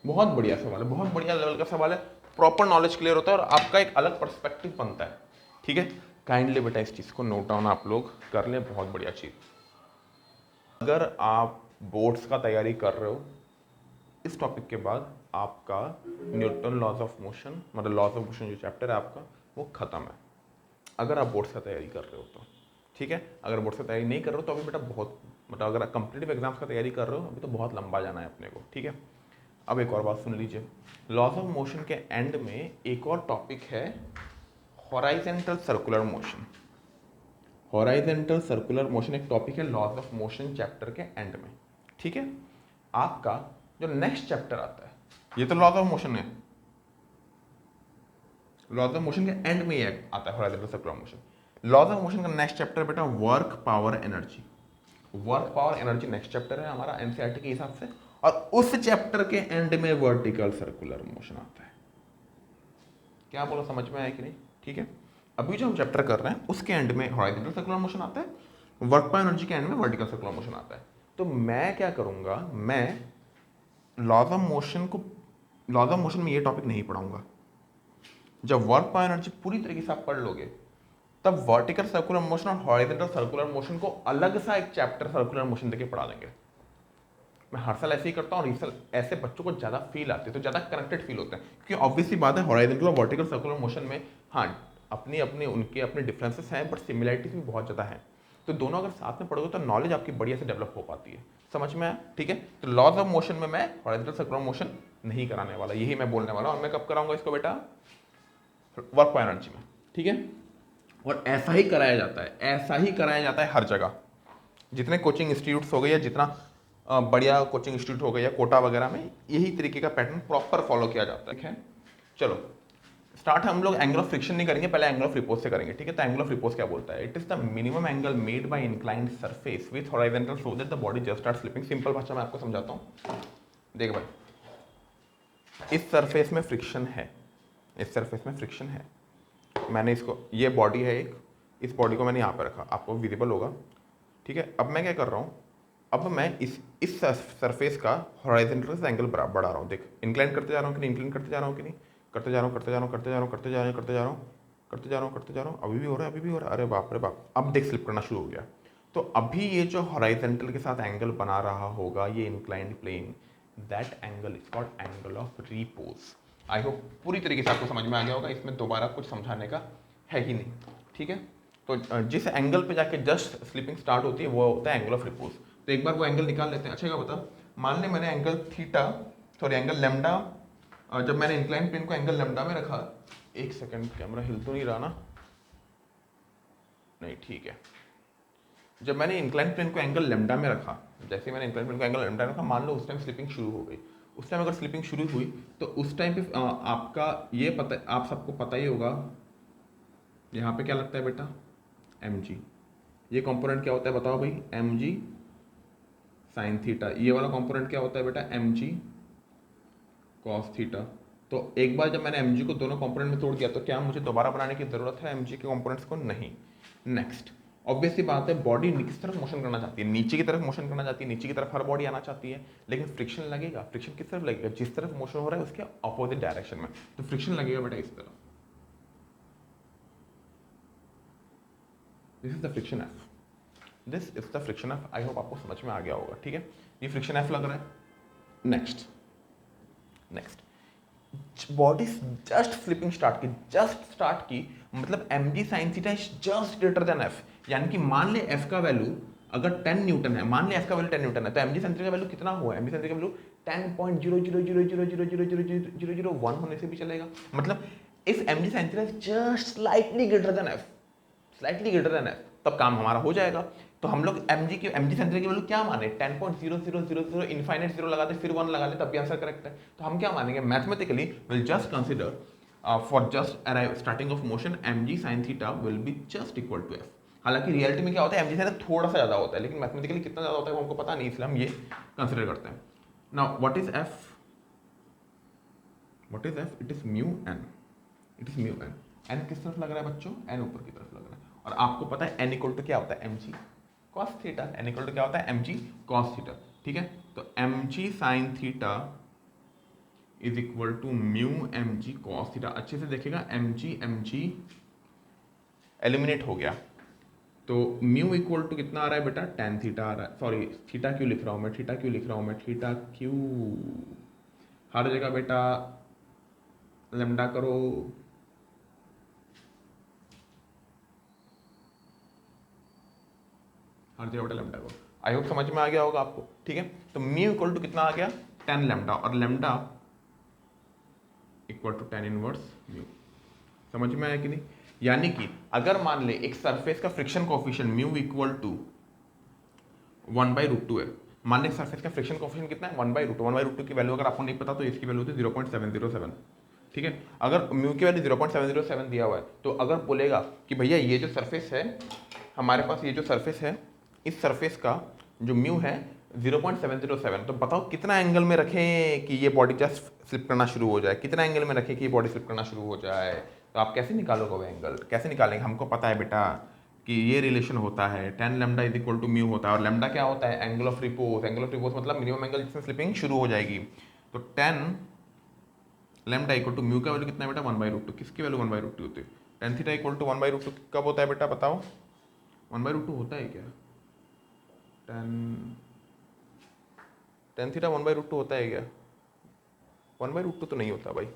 बहुत बढ़िया सवाल है, बहुत बढ़िया लेवल का सवाल है। प्रॉपर नॉलेज क्लियर होता है और आपका एक अलग पर्सपेक्टिव बनता है, ठीक है। काइंडली बेटा इस चीज़ को नोट डाउन आप लोग कर ले, बहुत बढ़िया चीज़। अगर आप बोर्ड्स का तैयारी कर रहे हो, इस टॉपिक के बाद आपका न्यूटन लॉज ऑफ मोशन, मतलब लॉज ऑफ मोशन जो चैप्टर है आपका, वो खत्म है। अगर आप बोर्ड्स का तैयारी कर रहे हो तो, ठीक है। अगर बोर्ड्स का तैयारी नहीं कर रहे हो तो अभी बेटा बहुत, मतलब अगर आप कॉम्पिटिटिव एग्जाम्स का तैयारी कर रहे हो अभी तो बहुत लंबा जाना है अपने को, ठीक है। अब एक और बात सुन लीजिए, लॉज ऑफ मोशन के एंड में एक और टॉपिक है horizontal circular motion. Horizontal circular motion एक टॉपिक है लॉज ऑफ मोशन चैप्टर के एंड में, ठीक है। आपका जो नेक्स्ट चैप्टर आता है, ये तो लॉज ऑफ मोशन है, लॉज ऑफ मोशन के एंड में ही आता है horizontal circular motion. Laws of motion का नेक्स्ट चैप्टर बेटा work power energy. Work power energy next chapter है हमारा एनसीईआरटी के हिसाब से, और उस चैप्टर के एंड में वर्टिकल सर्कुलर मोशन आता है। क्या बोला, समझ में आया कि नहीं? ठीक है। अभी जो हम चैप्टर कर रहे हैं उसके एंड में हॉरिजॉन्टल सर्कुलर मोशन आता है, वर्क पावर एनर्जी के एंड में वर्टिकल सर्कुलर मोशन आता है। तो मैं क्या करूंगा, मैं लॉज ऑफ मोशन में ये टॉपिक नहीं पढ़ाऊंगा। जब वर्क पावर एनर्जी पूरी तरीके से आप पढ़ लोगे तब वर्टिकल सर्कुलर मोशन और हॉरिजॉन्टल सर्कुलर मोशन को अलग सा एक चैप्टर सर्कुलर मोशन देके पढ़ा देंगे। मैं हर साल ऐसे ही करता हूँ और इस साल ऐसे बच्चों को ज़्यादा फील आती है, तो ज़्यादा कनेक्टेड फील होता है, क्योंकि ऑब्वियसली बात है हॉरिजॉन्टल और वर्टिकल सर्कुलर मोशन में हाँ अपनी अपनी उनके अपने डिफरेंसेस हैं, बट सिमिलरिटीज भी बहुत ज़्यादा है। तो दोनों अगर साथ में पढ़ोगे तो नॉलेज आपकी बढ़िया से डेवलप हो पाती है। समझ में आया? ठीक है। तो लॉज ऑफ मोशन में मैं हॉरिजॉन्टल सर्कुलर मोशन नहीं कराने वाला, यही मैं बोलने वाला हूँ। और मैं कब कराऊंगा इसको बेटा? वर्क पावर एनर्जी में, ठीक है। और ऐसा ही कराया जाता है, ऐसा ही कराया जाता है हर जगह। जितने कोचिंग इंस्टीट्यूट्स हो गए या जितना बढ़िया कोचिंग इंस्टीट्यूट हो गया या कोटा वगैरह में यही तरीके का पैटर्न प्रॉपर फॉलो किया जाता है, ठीक है। चलो स्टार्ट हम लोग एंगल ऑफ फ्रिक्शन नहीं करेंगे, पहले एंगल ऑफ रिपोज से करेंगे, ठीक है। तो एंगल ऑफ रिपोज क्या बोलता है? It is the minimum angle made by inclined surface with horizontal so that the body just start slipping. Simple भाषा में आपको समझाता हूँ, देख भाई, इस सरफेस में फ्रिक्शन है, इस सरफेस में फ्रिक्शन है। मैंने इसको, ये बॉडी है एक, इस बॉडी को मैंने यहाँ पे रखा, आपको विजिबल होगा, ठीक है। अब मैं क्या कर रहा हूँ, अब मैं इस सरफेस का हॉरिजॉन्टल से एंगल बढ़ा रहा हूँ। देख इंक्लाइन करते जा रहा हूँ कि नहीं, इंक्लाइन करते जा रहा हूँ कि नहीं, करते जा रहा हूँ, करते जा रहा हूँ, करते जा रहा हूँ, करते जा रहा हूँ, करते जा रहा हूँ, करते जा रहा हूँ, करते जा रहा हूँ, अभी भी हो रहा है, अभी भी हो रहा है, अरे बाप रे बाप, अब देख स्लिप करना शुरू हो गया। तो अभी ये जो हॉरिजॉन्टल के साथ एंगल बना रहा होगा, ये inclined plane, that angle is called angle of repose. I hope पूरी तरीके से आपको समझ में आ गया होगा, इसमें दोबारा कुछ समझाने का है ही नहीं, ठीक है। तो जिस एंगल पे जाके जस्ट स्लिपिंग स्टार्ट होती है वो होता है एंगल ऑफ रिपोज। तो एक बार वो एंगल निकाल लेते हैं। अच्छा क्या बता, मान ले मैंने angle theta, sorry angle lambda, जब मैंने इंक्लाइन प्लेन को एंगल लेमडा में रखा, एक सेकंड कैमरा हिल तो नहीं रहा ना, नहीं ठीक है। जब मैंने इंक्लाइन प्लेन को एंगल लेमडा में रखा, जैसे मैंने इंक्लाइन प्लेन को एंगल लेमडा में रखा, मान लो उस टाइम स्लिपिंग शुरू हो गई। उस टाइम अगर स्लिपिंग शुरू हुई तो उस टाइम पे आपका ये पता, आप सबको पता ही होगा, यहाँ पे क्या लगता है बेटा? mg। ये कंपोनेंट क्या होता है बताओ भाई? mg sine theta. ये वाला कंपोनेंट क्या होता है बेटा? mg cos theta. तो एक बार जब मैंने mg को दोनों कंपोनेंट में तोड़ दिया तो क्या मुझे दोबारा बनाने की जरूरत है mg के कंपोनेंट्स को? नहीं। नेक्स्ट, ऑब्वियसली बात है, बॉडी किस तरफ मोशन करना चाहती है? नीचे की तरफ मोशन करना चाहती है, नीचे की तरफ हर बॉडी आना चाहती है, लेकिन फ्रिक्शन लगेगा। फ्रिक्शन किस तरफ लगेगा? जिस तरफ मोशन हो रहा है उसके अपोजिट डायरेक्शन में। तो फ्रिक्शन लगेगा बेटा इस तरफ। This is the friction F, this is the friction F. I hope आपको समझ में आ गया होगा, ठीक है। ये फ्रिक्शन एफ लग रहा है। Next, body just flipping start की, जस्ट स्टार्ट की, मतलब mg sin theta is just greater then f। यानी कि मान ले f का वैल्यू अगर 10 न्यूटन है, मान ले f का वैल्यू 10 न्यूटन है, तो mg sin थीटा का वैल्यू कितना हुआ? mg sin थीटा का वैल्यू 10.0000000000001 होने से भी चलेगा। मतलब if mg sin theta is just slightly greater than f, slightly greater than f, तब काम हमारा हो जाएगा। तो हम लोग mg sin थीटा की वैल्यू क्या माने? 10.0000 इनफाइनाइट जीरो लगा दे, फिर 1 लगा ले, तब भी आंसर करेक्ट है। तो हम क्या मानेंगे? Mathematically will just consider for just starting of motion mg sin theta will be just equal to f। हालांकि रियलिटी में क्या होता है, mg sin थोड़ा सा ज्यादा होता है, लेकिन मैथमेटिकली कितना ज्यादा होता है वो हमको पता नहीं, इसलिए हम ये कंसीडर करते हैं। Now what is f? It is mu n। It is mu N. N किस तरफ लग रहा है बच्चों? एन ऊपर की तरफ लग रहा है। और आपको पता है एन इक्वल टू क्या होता है? M G cos theta. N equal to क्या होता है? M G cos theta. ठीक है, तो M G sine theta is equal to mu M G cos theta. अच्छे से देखिएगा, एम जी एलिमिनेट हो गया, तो म्यू इक्वल टू कितना आ रहा है बेटा? टेन थीटा आ रहा है। सॉरी, थीटा क्यों लिख रहा हूँ मैं? थीटा क्यों लिख रहा हूँ मैं? थीटा क्यों? हर जगह बेटा लेमडा करो। हर जगह बेटा लेमडा करो। आई होप समझ में आ गया होगा आपको। ठीक है, तो म्यू इक्वल टू कितना आ गया? 10 लेमडा, और lambda equal to 10 inverse mu. समझ में आया कि नहीं? यानी कि अगर मान ले एक सरफेस का friction coefficient mu equal to 1/√2 है। मान लें सरफेस का फ्रिक्शन कोफिशिएंट कितना है? 1/√2। 1/√2 की वैल्यू अगर आपको नहीं पता तो इसकी वैल्यू होती है 0.707। ठीक है, अगर म्यू की वैल्यू 0.707 दिया हुआ है, तो अगर बोलेगा कि भैया ये जो सरफेस है हमारे पास, ये जो सरफेस है, इस सरफेस का जो म्यू है 0.707, तो बताओ कितना एंगल में रखें कि ये बॉडी जस्ट स्लिप करना शुरू हो जाए? कितना एंगल में रखें कि ये बॉडी स्लिप करना शुरू हो जाए? तो आप कैसे निकालोगे वो एंगल? कैसे निकालेंगे? हमको पता है बेटा कि ये रिलेशन होता है 10 lambda is equal to mu होता है, और लेमडा क्या होता है? Angle of repose. Angle of repose मतलब मिनिमम एंगल जिसमें स्लिपिंग शुरू हो जाएगी। तो 10 लेमडा इक्वल टू म्यू का वैल्यू कितना है बेटा? 1/√2। किसकी वैल्यू 1/√2 होती है? टेन थीटा इक्वल टू 1/√2 कब होता है बेटा? बताओ, 1/√2 होता है क्या? टेन थीटा 1/√2 होता है क्या? 1/√2 तो नहीं होता भाई।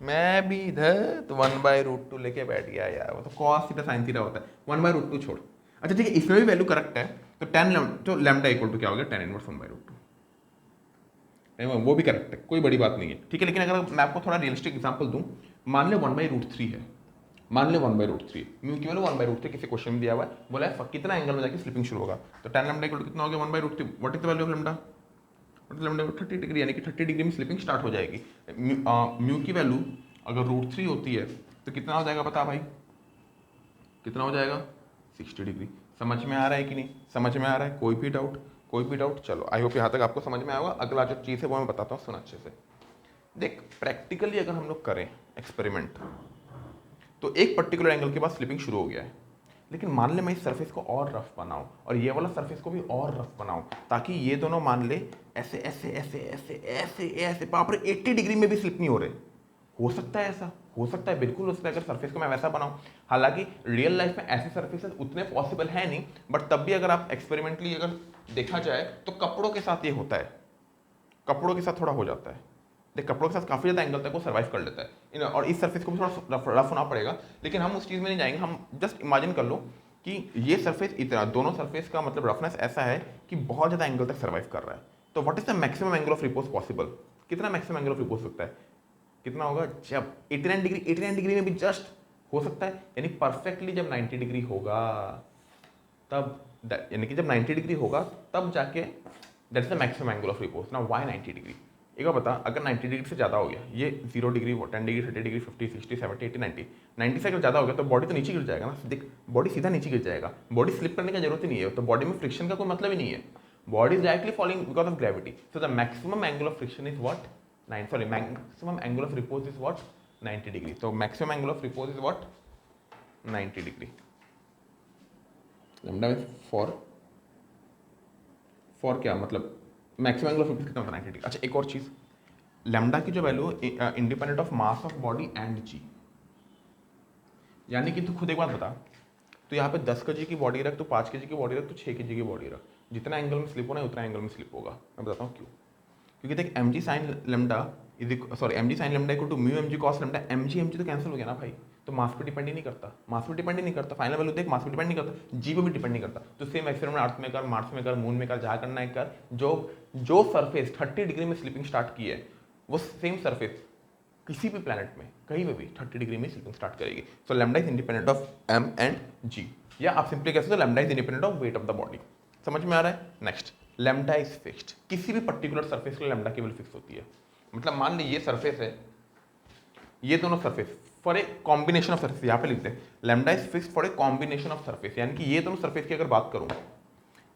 मैं भी इधर तो 1/√2 लेके बैठ गया यार, वो तो कॉस थीटा साइन थीटा होता है। 1/√2 छोड़। अच्छा ठीक है, इसमें भी वैल्यू करेक्ट है। तो 10 तो लेमडा इक्वल टू क्या हो गया? 10 इनवर्स 1/√2। वो भी करेक्ट है, कोई बड़ी बात नहीं है। ठीक है, लेकिन अगर मैं आपको थोड़ा रियलिस्टिक एग्जांपल दूं, मान ले 1/√3 है। मान ले 1/√3 म्यू की वैल्यू 1/√3 किसी क्वेश्चन में दिया हुआ है, बोला है कितना एंगल में जाके स्लिपिंग शुरू होगा। तो 10 लेमडा इक्वल टू कितना हो गया? 1/√3। What is the value of lambda? 30 degree, यानी कि 30 डिग्री में स्लिपिंग स्टार्ट हो जाएगी। म्यू की वैल्यू अगर √3 होती है तो कितना हो जाएगा बता भाई? कितना हो जाएगा? 60 डिग्री। समझ में आ रहा है कि नहीं? समझ में आ रहा है? कोई भी डाउट? कोई भी डाउट? चलो, आई होप यहाँ तक आपको समझ में आएगा। अगला जो चीज़ है वो मैं बताता हूँ, सुन अच्छे से। देख, प्रैक्टिकली अगर हम लोग करें एक्सपेरिमेंट, तो एक पर्टिकुलर एंगल के बाद स्लिपिंग शुरू हो गया है, लेकिन मान ले मैं इस सरफेस को और रफ बनाऊं और ये वाला सरफेस को भी और रफ बनाऊं, ताकि ये दोनों मान ले ऐसे ऐसे ऐसे ऐसे ऐसे ऐसे बाप रे 80 डिग्री में भी स्लिप नहीं हो रहे। हो सकता है ऐसा? हो सकता है, बिल्कुल हो सकता है, अगर सरफेस को मैं वैसा बनाऊं। हालांकि रियल लाइफ में ऐसे सरफेसेस उतने पॉसिबल है नहीं, बट तब भी अगर आप एक्सपेरिमेंटली अगर देखा जाए तो कपड़ों के साथ ये होता है। कपड़ों के साथ थोड़ा हो जाता है। देख, कपड़ों के साथ काफ़ी ज़्यादा एंगल तक वो सर्वाइव कर लेता है, और इस सरफेस को भी थोड़ा रफ होना पड़ेगा, लेकिन हम उस चीज़ में नहीं जाएंगे। हम जस्ट इमेजिन कर लो कि ये सरफेस इतना, दोनों सरफेस का मतलब रफनेस ऐसा है कि बहुत ज़्यादा एंगल तक सर्वाइव कर रहा है। तो what is the maximum angle of repose possible? कितना मैक्सिमम एंगल ऑफ रिपोज सकता है? कितना होगा? जब 89 डिग्री में भी जस्ट हो सकता है, यानी परफेक्टली जब 90 डिग्री होगा तब, यानी कि जब 90 डिग्री होगा तब जाके that is the maximum angle of repose. Now why 90 degree? एक बार बता, अगर 90 डिग्री से ज़्यादा हो गया, ये 0 डिग्री, 10 डिग्री, 30 डिग्री, 50, 60, 70, 80, 90, 90 से अगर ज़्यादा हो गया तो बॉडी तो नीचे गिर जाएगा ना। देख, बॉडी सीधा नीचे गिर जाएगा, बॉडी स्लिप करने की जरूरत ही नहीं है, तो बॉडी में फ्रिक्शन का कोई मतलब ही नहीं है। Body is directly falling because of gravity. So the maximum angle of friction is what? Maximum angle of repose is what? 90 degree. तो maximum angle of repose is what? 90 degree. Lambda में for क्या मतलब? Maximum angle of repose कितना होता है? 90 degree. अच्छा, एक और चीज़, लैम्डा की जो value independent of mass of body and G, यानी कि तू खुद एक बात बता, तो यहाँ पे 10 kg की बॉडी रख, तो 5 kg की बॉडी रख, तो 6 kg की बॉडी रख, जितना एंगल में स्लिप होना है उतना एंगल में स्लिप होगा। मैं बताता हूँ क्यों। क्योंकि देख, M G sine lambda equal to mu M G cos lambda. M G तो कैंसिल हो गया ना भाई, तो मास पे डिपेंड ही नहीं करता। मास पे डिपेंड ही नहीं करता, फाइनल वैल्यू देख, मास पे डिपेंड नहीं करता, जी पे भी डिपेंड नहीं करता। तो सेम एक्सपेरिमेंट अर्थ में कर, मार्स में कर, मून में कर, जहाँ करना है कर। जो सरफेस 30 डिग्री में स्लिपिंग स्टार्ट की है, वो सेम सरफेस किसी भी प्लैनेट में कहीं पे भी 30 डिग्री में स्लिपिंग स्टार्ट करेगी। So lambda is independent of M and G, या आप सिंपली कह सकते हो lambda is independent of weight of the body. समझ में आ रहा है? Next, lambda is fixed. किसी भी पर्टिकुलर सरफेस के लिए लैम्डा की वैल्यू फिक्स होती है। मतलब मान ली ये सरफेस है, ये दोनों surface for a combination of surface, यहाँ पे लिखते हैं lambda is fixed for a combination of surface, यानी कि ये दोनों सरफेस की अगर बात करूँ,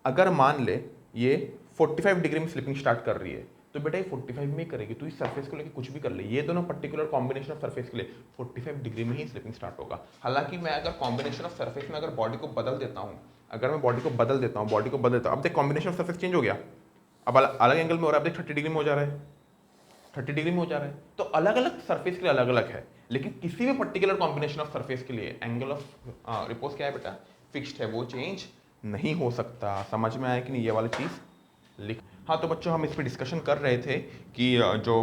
अगर मान ले ये 45 डिग्री में स्लिपिंग स्टार्ट कर रही है, तो बेटा ये 45 में ही करेगी, तो इस सरफेस को लेके कुछ भी कर ले, ये दोनों पर्टिकुलर कॉम्बिनेशन ऑफ सरफेस के लिए 45 डिग्री में ही स्लिपिंग स्टार्ट होगा। हालांकि मैं अगर कॉम्बिनेशन ऑफ सरफेस में अगर बॉडी को बदल देता हूँ, अब देख कॉम्बिनेशन ऑफ सरफेस चेंज हो गया, अब अलग एंगल में हो रहा है, अब देख 30 डिग्री में हो जा रहा है, 30 डिग्री में हो जा रहा है। तो अलग अलग सरफेस के लिए अलग अलग है, लेकिन किसी भी पर्टिकुलर कॉम्बिनेशन ऑफ सरफेस के लिए एंगल ऑफ रिपोज क्या है बेटा, फिक्स्ड है, वो चेंज नहीं हो सकता। समझ में आया कि नहीं, ये वाली चीज़ लिख। हाँ तो बच्चों हम इस पर डिस्कशन कर रहे थे कि जो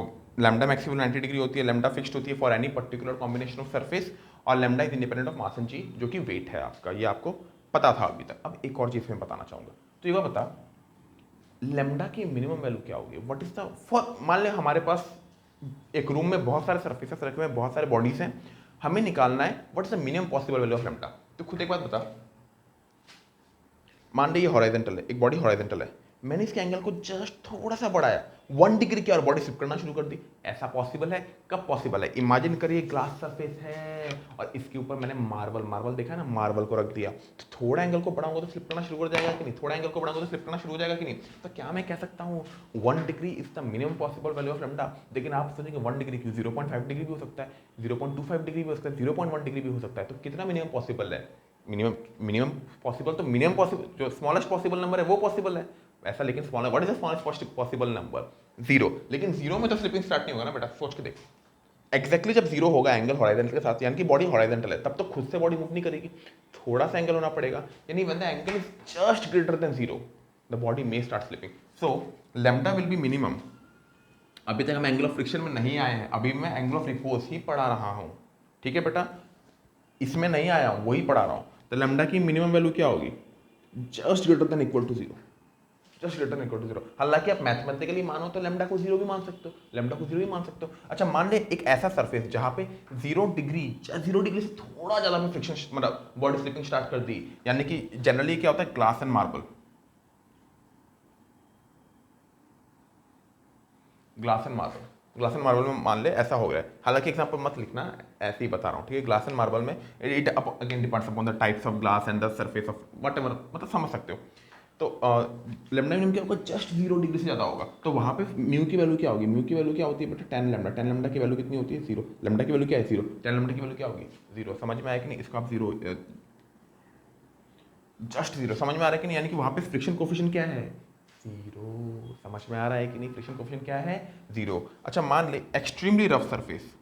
लैम्डा मैक्सिमम 90 डिग्री होती है, लैम्डा फिक्स्ड होती है for any particular combination of surface, और lambda is independent of mass and G, जो कि वेट है आपका, ये आपको पता था अभी तक। अब एक और चीज़ मैं बताना चाहूँगा, तो ये बता लैम्डा की मिनिमम वैल्यू क्या होगी, व्हाट इज द फॉर, मान ले हमारे पास एक रूम में बहुत सारे सरफेसेस रखे हुए हैं, बहुत सारे बॉडीज हैं, हमें निकालना है what is the minimum possible value of lambda. तो खुद एक बात बता, मान ले ये हॉराइजेंटल है, एक बॉडी हॉराइजेंटल है, मैंने इसके एंगल को जस्ट थोड़ा सा बढ़ाया 1 डिग्री की और बॉडी स्लिप करना शुरू कर दी। ऐसा पॉसिबल है? कब पॉसिबल है? इमेजिन करिए ग्लास सरफेस है और इसके ऊपर मैंने मार्बल देखा है ना, मार्बल को रख दिया, तो थोड़ा एंगल को बढ़ाऊंगा तो स्लिप करना शुरू कर जाएगा कि नहीं, थोड़ा एंगल को बढ़ाऊंगा तो स्लिप करना शुरू हो जाएगा कि नहीं। तो क्या मैं कह सकता हूँ 1 degree is the minimum possible value of lambda? लेकिन आप सोचेंगे 1 डिग्री क्यों, 0.5 डिग्री भी हो सकता है, 0.25 डिग्री भी हो सकता है, 0.1 डिग्री भी हो सकता है। तो कितना मिनिमम पॉसिबल है? मिनिमम पॉसिबल, तो मिनिमम पॉसिबल जो स्मॉलेस्ट पॉसिबल नंबर है वो पॉसिबल है ऐसा। लेकिन smaller, what is the smallest possible number? 0। लेकिन 0 में तो स्लिपिंग स्टार्ट नहीं होगा ना बेटा, सोच के देख। एग्जैक्टली जब 0 होगा एंगल हॉराइजॉन्टल के साथ, यानी कि बॉडी हॉराइजॉन्टल है, तब तो खुद से बॉडी मूव नहीं करेगी, थोड़ा सा एंगल होना पड़ेगा, यानी when the angle is just greater than 0 the body may start slipping. So lambda will be minimum. अभी तक हम एंगल ऑफ फ्रिक्शन में नहीं आए हैं, अभी मैं एंगल ऑफ रिपोज ही पढ़ा रहा हूं, ठीक है बेटा, इसमें नहीं आया हूं, वही पढ़ा रहा हूं। तो लैम्डा की मिनिमम वैल्यू क्या होगी? Just greater than equal to 0, just greater than equal to 0। हालांकि आप मैथमेटिकली मानो तो लैम्डा को 0 भी मान सकते हो, लैम्डा को 0 भी मान सकते हो। अच्छा मान ले एक ऐसा सरफेस जहां पे 0 डिग्री से थोड़ा ज्यादा में फ्रिक्शन, मतलब बॉडी स्लिपिंग स्टार्ट कर दी, यानी कि जनरली क्या होता है, glass and marble, glass and marble में मान ले ऐसा हो गया। हालांकि एग्जांपल मत लिखना, ऐसे ही बता रहा हूँ, ठीक है। ग्लास एंड मार्बल में it again depends upon the types of glass and the surface of whatever, मतलब समझ सकते हो। तो लैम्डा मिनिमम क्या होगा, जस्ट 0 डिग्री से ज़्यादा होगा, तो वहाँ पे म्यू की वैल्यू क्या होगी? म्यू की वैल्यू क्या होती है बेटा, 10 लैम्डा। 10 लैम्डा की वैल्यू कितनी होती है? 0। लैम्डा की वैल्यू क्या है? 0। 10 लैम्डा की वैल्यू क्या होगी? 0। समझ में आया कि नहीं? इसको आप 0, जस्ट 0 समझ में आ रहा है कि नहीं? यानी कि वहाँ पे फ्रिक्शन कोफिशिएंट क्या है? 0। समझ में आ रहा है कि नहीं? फ्रिक्शन कोफिशिएंट क्या है? 0। अच्छा मान ले extremely rough surface,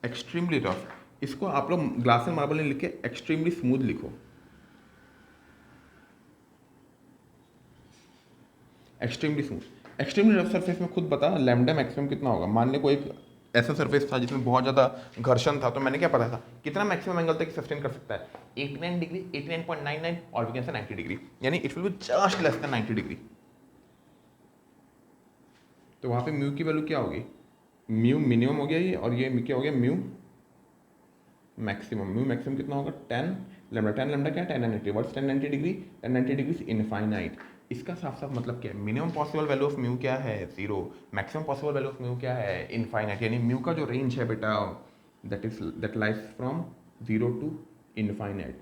extremely rough, इसको आप लोग ग्लास एंड मार्बल में लिख के एक्सट्रीमली स्मूथ लिखो, extremely smooth. Extremely rough surface में खुद बता लैम्डा मैक्सिमम कितना होगा। मान ले कोई एक ऐसा सरफेस था जिसमें बहुत ज़्यादा घर्षण था, तो मैंने क्या पता था कितना मैक्सिमम एंगल तक सस्टेन कर सकता है? 89 डिग्री, 89.99, और वी कैन से 90 डिग्री, यानी it will be just less than 90 degree. तो वहाँ पे म्यू की वैल्यू क्या होगी? म्यू मिनिमम हो गया ये, और ये क्या हो गया? Mu maximum. म्यू मैक्सिमम कितना होगा? 10 लैम्डा। 10 लैम्डा क्या है? 1090। What's 1090 degree? 1090 डिग्री से इनफाइनाइट। इसका साफ साफ मतलब क्या है? Minimum possible value of mu क्या है? 0। Maximum possible value of mu क्या है? इनफाइनाइट। यानी म्यू का जो रेंज है बेटा, that lies from 0 to infinite.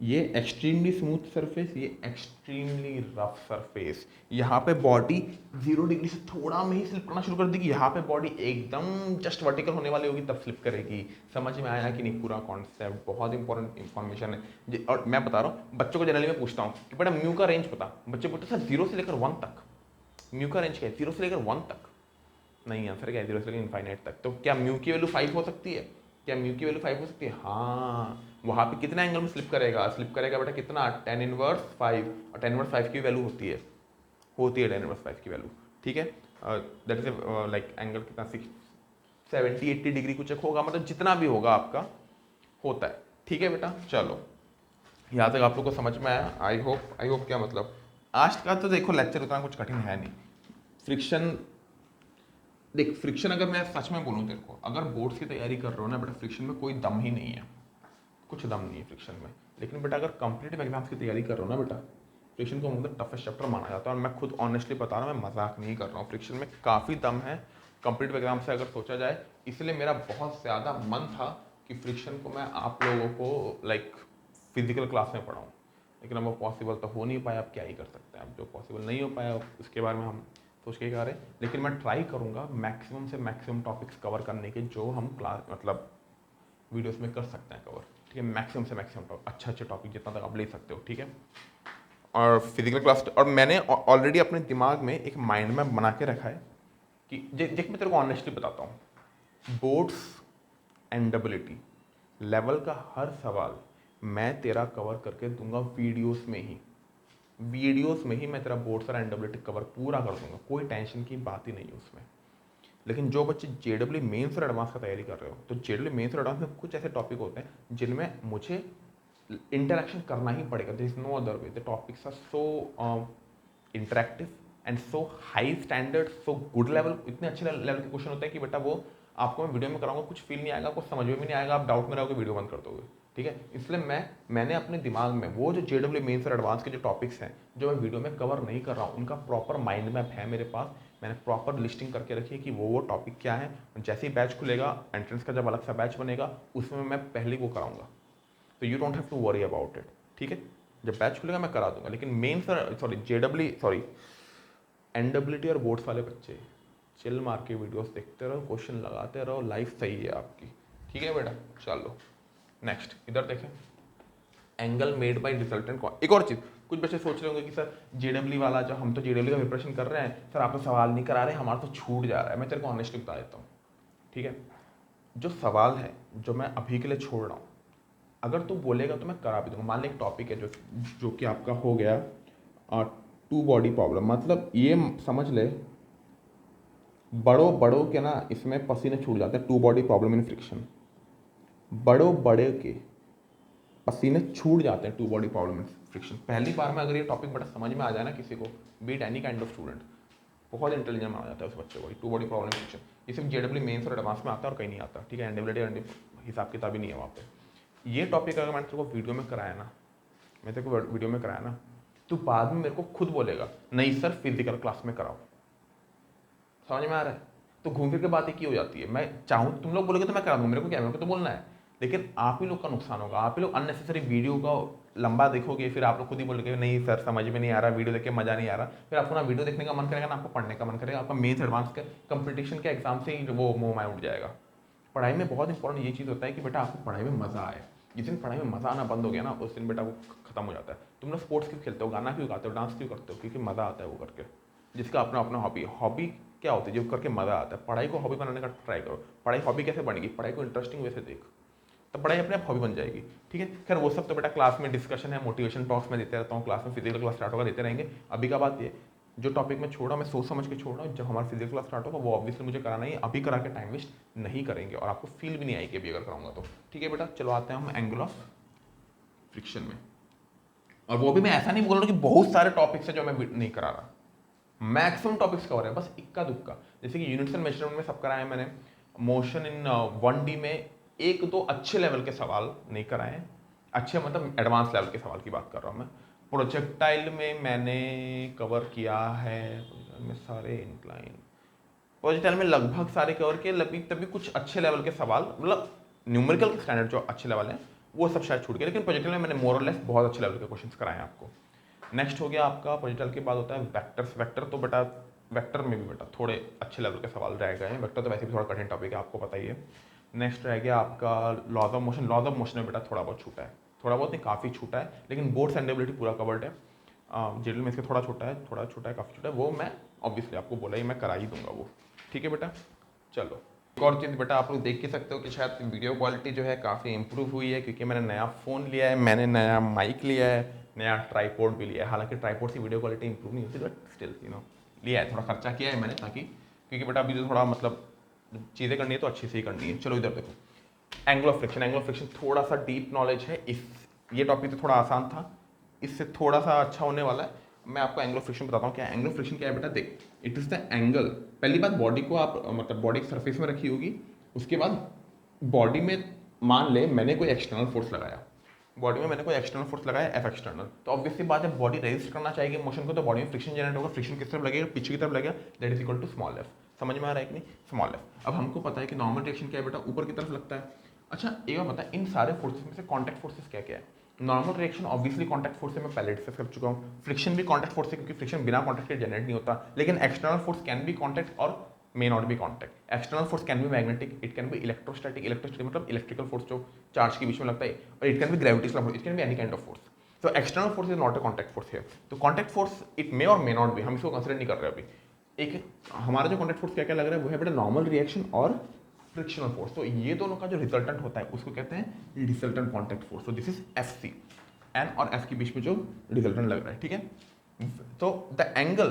ये एक्सट्रीमली स्मूथ सरफेस, ये एक्सट्रीमली रफ सरफेस। यहाँ पे बॉडी 0 डिग्री से थोड़ा में ही स्लिप करना शुरू कर देगी, यहाँ पे बॉडी एकदम जस्ट वर्टिकल होने वाली होगी तब स्लिप करेगी। समझ में आया कि नहीं? पूरा कॉन्सेप्ट बहुत इंपॉर्टेंट इन्फॉर्मेशन है। और मैं बता रहा हूँ बच्चों को जनरली मैं पूछता हूँ कि बेटा म्यू का रेंज पता, बच्चे बोलते सर 0 से लेकर 1 तक। म्यू का रेंज क्या है? 0 से लेकर 1 तक नहीं, आंसर क्या है? 0 से लेकर इनफाइनाइट तक। तो क्या म्यू की वैल्यू 5 हो सकती है? क्या म्यू की वैल्यू 5 हो सकती है? हाँ। वहाँ पे कितना एंगल में स्लिप करेगा? स्लिप करेगा बेटा कितना? tan इनवर्स 5, और tan इनवर्स 5 की वैल्यू होती है tan इनवर्स 5 की वैल्यू, ठीक है। दैट इज लाइक एंगल कितना 70-80 डिग्री कुछ एक होगा, मतलब जितना भी होगा आपका होता है, ठीक है बेटा। चलो यहाँ तक आप लोग को समझ में आया? आई होप क्या मतलब, आज का तो देखो लेक्चर उतना कुछ कठिन है नहीं। फ्रिक्शन देख, फ्रिक्शन अगर मैं सच में बोलूँ तेरे को, अगर बोर्ड्स की तैयारी कर रहे हो ना बेटा, फ्रिक्शन में कोई दम ही नहीं है, कुछ दम नहीं है फ्रिक्शन में। लेकिन बेटा अगर कॉम्पिटिटिव एग्जाम्स की तैयारी कर रहे हो ना बेटा, फ्रिक्शन को मतलब टफेस्ट चैप्टर माना जाता है। और मैं खुद ऑनेस्टली बता रहा हूँ, मैं मजाक नहीं कर रहा हूँ, फ्रिक्शन में काफ़ी दम है कॉम्पिटिटिव एग्जाम से अगर सोचा जाए। इसलिए मेरा बहुत ज़्यादा मन था कि फ्रिक्शन को मैं आप लोगों को लाइक फिजिकल क्लास में पढ़ाऊँ। लेकिन अब वो पॉसिबल तो हो नहीं पाया, अब क्या ही कर सकते हैं। अब जो पॉसिबल नहीं हो पाया उसके बारे में हम सोच के कर रहे हैं, लेकिन मैं ट्राई करूँगा मैक्सिमम से मैक्सिमम टॉपिक्स कवर करने के जो हम क्लास मतलब वीडियोस में कर सकते हैं कवर, ठीक है। मैक्सिमम से मैक्सिमम अच्छे टॉपिक जितना तक आप ले सकते हो, ठीक है। और फिजिकल क्लास, और मैंने ऑलरेडी अपने दिमाग में एक माइंड मैप बना के रखा है कि देख मैं तेरे को ऑनेस्टली बताता हूँ, बोर्ड्स एंडेबिलिटी लेवल का हर सवाल मैं तेरा कवर करके दूंगा वीडियोस में ही, मैं तेरा बोर्ड्स और एंडेबिलिटी कवर पूरा कर दूंगा, कोई टेंशन की बात ही नहीं है उसमें। लेकिन जो बच्चे जेडब्ल्यू मेंस और एडवांस का तैयारी कर रहे हो, तो जेडब्ल्यू मेंस और एडवांस में कुछ ऐसे टॉपिक होते हैं जिनमें मुझे इंटरेक्शन करना ही पड़ेगा, this is no other way. The topics are so interactive and so high standard, so good level, इतने अच्छे लेवल के क्वेश्चन होते हैं कि बेटा वो आपको मैं वीडियो में कराऊंगा, कुछ फील नहीं आएगा, कुछ समझ में भी नहीं आएगा, आप डाउट में रहोगे, वीडियो बंद कर दोगे, ठीक है। इसलिए मैंने अपने दिमाग में वो जो जेडब्ल्यू मेंस और एडवांस के जो टॉपिक्स हैं जो मैं वीडियो में कवर नहीं कर रहा हूँ, उनका प्रॉपर माइंड मैप है मेरे पास। मैंने प्रॉपर लिस्टिंग करके रखी है कि वो टॉपिक क्या है। जैसे ही बैच खुलेगा, एंट्रेंस का जब अलग सा बैच बनेगा, उसमें मैं पहले वो कराऊंगा, तो you don't have to worry about it, ठीक है। जब बैच खुलेगा मैं करा दूंगा। लेकिन मेंस एनडब्ल्यूटी और बोर्ड्स वाले बच्चे चिल मार के वीडियोस देखते रहो, क्वेश्चन लगाते रहो, लाइफ सही है आपकी, ठीक है बेटा। चलो नेक्स्ट इधर देखें, एंगल मेड बाय रिजल्टेंट। एक और चीज़, कुछ बच्चे सोच रहे होंगे कि सर जेडब्ल्यू वाला, जो हम तो जेडब्ल्यू का प्रिपरेशन कर रहे हैं सर, आप तो सवाल नहीं करा रहे, हमारा तो छूट जा रहा है। मैं तेरे को ऑनेस्टली बता देता हूँ, ठीक है। जो सवाल है जो मैं अभी के लिए छोड़ रहा हूँ, अगर तू बोलेगा तो मैं करा भी दूंगा। मान ले एक टॉपिक है जो कि आपका हो गया टू बॉडी प्रॉब्लम, मतलब ये समझ ले बड़ों के ना इसमें पसीने छूट जाते हैं, two body problem in friction, बड़े के पसीने छूट जाते हैं, two body problem in friction. पहली बार में अगर ये टॉपिक बड़ा समझ में आ जाए ना किसी को, beat any kind of student, बहुत इंटेलिजेंट माना जाता है उस बच्चे को। Two body problem in friction ये सिर्फ जेडब्ल्यू मेंस और एडवांस में आता है और कहीं नहीं आता, ठीक है। एंडेबिलिटी हिसाब किताब ही नहीं है वहाँ पे। ये टॉपिक अगर मैंने तेरे को वीडियो में कराया ना, तो बाद में मेरे को खुद बोलेगा नहीं सर फिजिकल क्लास में कराओ, समझ में आ रहा है। तो घूम फिर के बात एक ही हो जाती है। मैं चाहूँ तुम लोग बोलोगे तो मैं करा दूँ, मेरे को क्या, मेरे को तो बोलना है, लेकिन आप ही लोग का नुकसान होगा। आप ही लोग अननेसेसरी वीडियो का लंबा देखोगे, फिर आप लोग खुद ही बोलोगे नहीं सर समझ में नहीं आ रहा, वीडियो देख के मजा नहीं आ रहा, फिर आपको ना वीडियो देखने का मन करेगा ना आपको पढ़ने का मन करेगा। आपका मेंस एडवांस के कंपटीशन के एग्जाम से ही वो मोह माया उठ जाएगा। पढ़ाई में बहुत इंपॉर्टेंट ये चीज़ होता है कि बेटा आपको पढ़ाई में मजा आए। जिस दिन पढ़ाई में मजा आना बंद हो गया ना, उस दिन बेटा वो खत्म हो जाता है। तुम लोग स्पोर्ट्स क्यों खेलते हो, गाना क्यों गाते हो, डांस क्यों करते हो, क्योंकि मजा आता है वो करके। जिसका अपना अपना हॉबी क्या होती है, जो करके मजा आता है। पढ़ाई को हॉबी बनाने का ट्राई करो। पढ़ाई हॉबी कैसे बनेगी, पढ़ाई को इंटरेस्टिंग वे से देख, तो पढ़ाई अपने आप हॉबी बन जाएगी, ठीक है। खैर वो सब तो बेटा क्लास में डिस्कशन है, मोटिवेशन टॉक्स में देते रहता हूँ, क्लास में फिजिकल क्लास स्टार्ट होगा देते रहेंगे। अभी का बात ये, जो टॉपिक मैं छोड़ा मैं सोच समझ के छोड़ रहा हूँ, जब हमारा फिजिकल क्लास स्टार्ट होगा वो ऑब्वियसली मुझे कराना ही, अभी करा के टाइम वेस्ट नहीं करेंगे और आपको फील भी नहीं आएगी अभी अगर कराऊंगा तो, ठीक है बेटा। चलो आते हैं हम एंगल ऑफ फ्रिक्शन में, और वो भी मैं ऐसा नहीं बोल रहा कि बहुत सारे टॉपिक्स है जो मैं नहीं करा रहा, मैक्सिमम टॉपिक्स कवर है, बस इक्का दुक्का। जैसे कि यूनिट्स एंड मेजरमेंट में सब कराए हैं मैंने, मोशन इन 1D में एक दो अच्छे लेवल के सवाल नहीं कराए हैं, अच्छे मतलब एडवांस लेवल के सवाल की बात कर रहा हूँ मैं। प्रोजेक्टाइल में मैंने कवर किया है, में सारे इंक्लाइन प्रोजेक्टाइल में लगभग सारे कवर किए, तभी कुछ अच्छे लेवल के सवाल, मतलब न्यूमेरिकल स्टैंडर्ड जो अच्छे लेवल हैं वो सब शायद छूट गए, लेकिन प्रोजेक्टाइल में मैंने मोर और लेस बहुत अच्छे लेवल के क्वेश्चंस कराए हैं आपको। नेक्स्ट हो गया आपका प्रोजेक्टाइल के बाद होता है वेक्टर्स। वेक्टर तो बेटा वेक्टर में भी बेटा थोड़े अच्छे लेवल के सवाल रह गए हैं, वेक्टर तो वैसे भी थोड़ा कठिन टॉपिक है आपको पता ही है। नेक्स्ट रह गया आपका laws of motion. Laws of motion में बेटा थोड़ा बहुत छूटा है, थोड़ा बहुत नहीं काफ़ी छूटा है, लेकिन बोर्ड्स एंडेबिलिटी पूरा कवर्ड है। जेडल में इसके थोड़ा छोटा है, काफ़ी छोटा है, वो मैं ऑब्वियसली आपको बोला ही मैं करा ही दूंगा वो, ठीक है बेटा। चलो एक और चीज़ बेटा आप लोग देख के सकते हो कि शायद वीडियो क्वालिटी जो है काफ़ी इंप्रूव हुई है, क्योंकि मैंने नया फ़ोन लिया है, मैंने नया माइक लिया है, नया ट्राईपोड भी लिया है। हालांकि ट्राईपोड से वीडियो क्वालिटी इंप्रूव नहीं होती, बट स्टिल लिया है, थोड़ा खर्चा किया है मैंने, ताकि क्योंकि बेटा अभी जो थोड़ा मतलब चीज़ें करनी है तो अच्छी से ही करनी है। चलो इधर देखो, angle of friction. Angle of friction थोड़ा सा डीप नॉलेज है, ये टॉपिक तो थोड़ा आसान था, इससे थोड़ा सा अच्छा होने वाला है। मैं आपको एंगल ऑफ फ्रिक्शन बताता हूँ क्या एंगल ऑफ फ्रिक्शन क्या है बेटा। देख, इट इज़ द एंगल, पहली बात बॉडी को आप मतलब बॉडी की सरफेस में रखी होगी, उसके बाद बॉडी में मान ले मैंने कोई एक्सटर्नल फोर्स लगाया, बॉडी में मैंने कोई एक्सटर्नल फोर्स लगाया एफ एक्सटर्नल, तो ऑब्वियसली बात है बॉडी रेजिस्ट करना चाहिए मोशन को, तो बॉडी में फ्रिक्शन जनरेट होगा। फ्रिक्शन किस तरफ लगेगा, पीछे की तरफ लगेगा, that is equal to small F. समझ में आ रहा है कि नहीं, स्मॉल एफ। अब हमको पता है कि नॉर्मल रिएक्शन क्या है बेटा, ऊपर की तरफ लगता है। अच्छा एक बात बता, इन सारे फोर्सेस में से कॉन्टैक्ट फोर्सेस क्या क्या है। Normal reaction obviously contact force से मैं पहले डिस्कस कर चुका हूँ, फ्रिक्शन भी कॉन्टैक्ट फोर्स है क्योंकि फ्रिक्शन बिना कॉन्टैक्ट के जनरेट नहीं होता, लेकिन external force can be contact और may not be contact. External force can be magnetic, it can be electrostatic, electrostatic मतलब इलेक्ट्रिकल फोर्स जो चार्ज के बीच में लगता है, और it can be gravitational force, it can be any kind of force. तो external force is not a contact force है। तो कॉन्टैक्ट फोर्स इट मे और मे नॉट बी, हम इसको कंसिडर नहीं कर रहे अभी। एक हमारा जो कॉन्टैक्ट फोर्स क्या क्या लग रहा है वो है बेटा नॉर्मल रिएक्शन और फ्रिक्शनल फोर्स। तो ये दोनों का जो रिजल्टेंट होता है उसको कहते हैं रिजल्टेंट कॉन्टैक्ट फोर्स। तो this is F C, N और एफ के बीच में जो रिजल्टेंट लग रहा है, ठीक है। तो the angle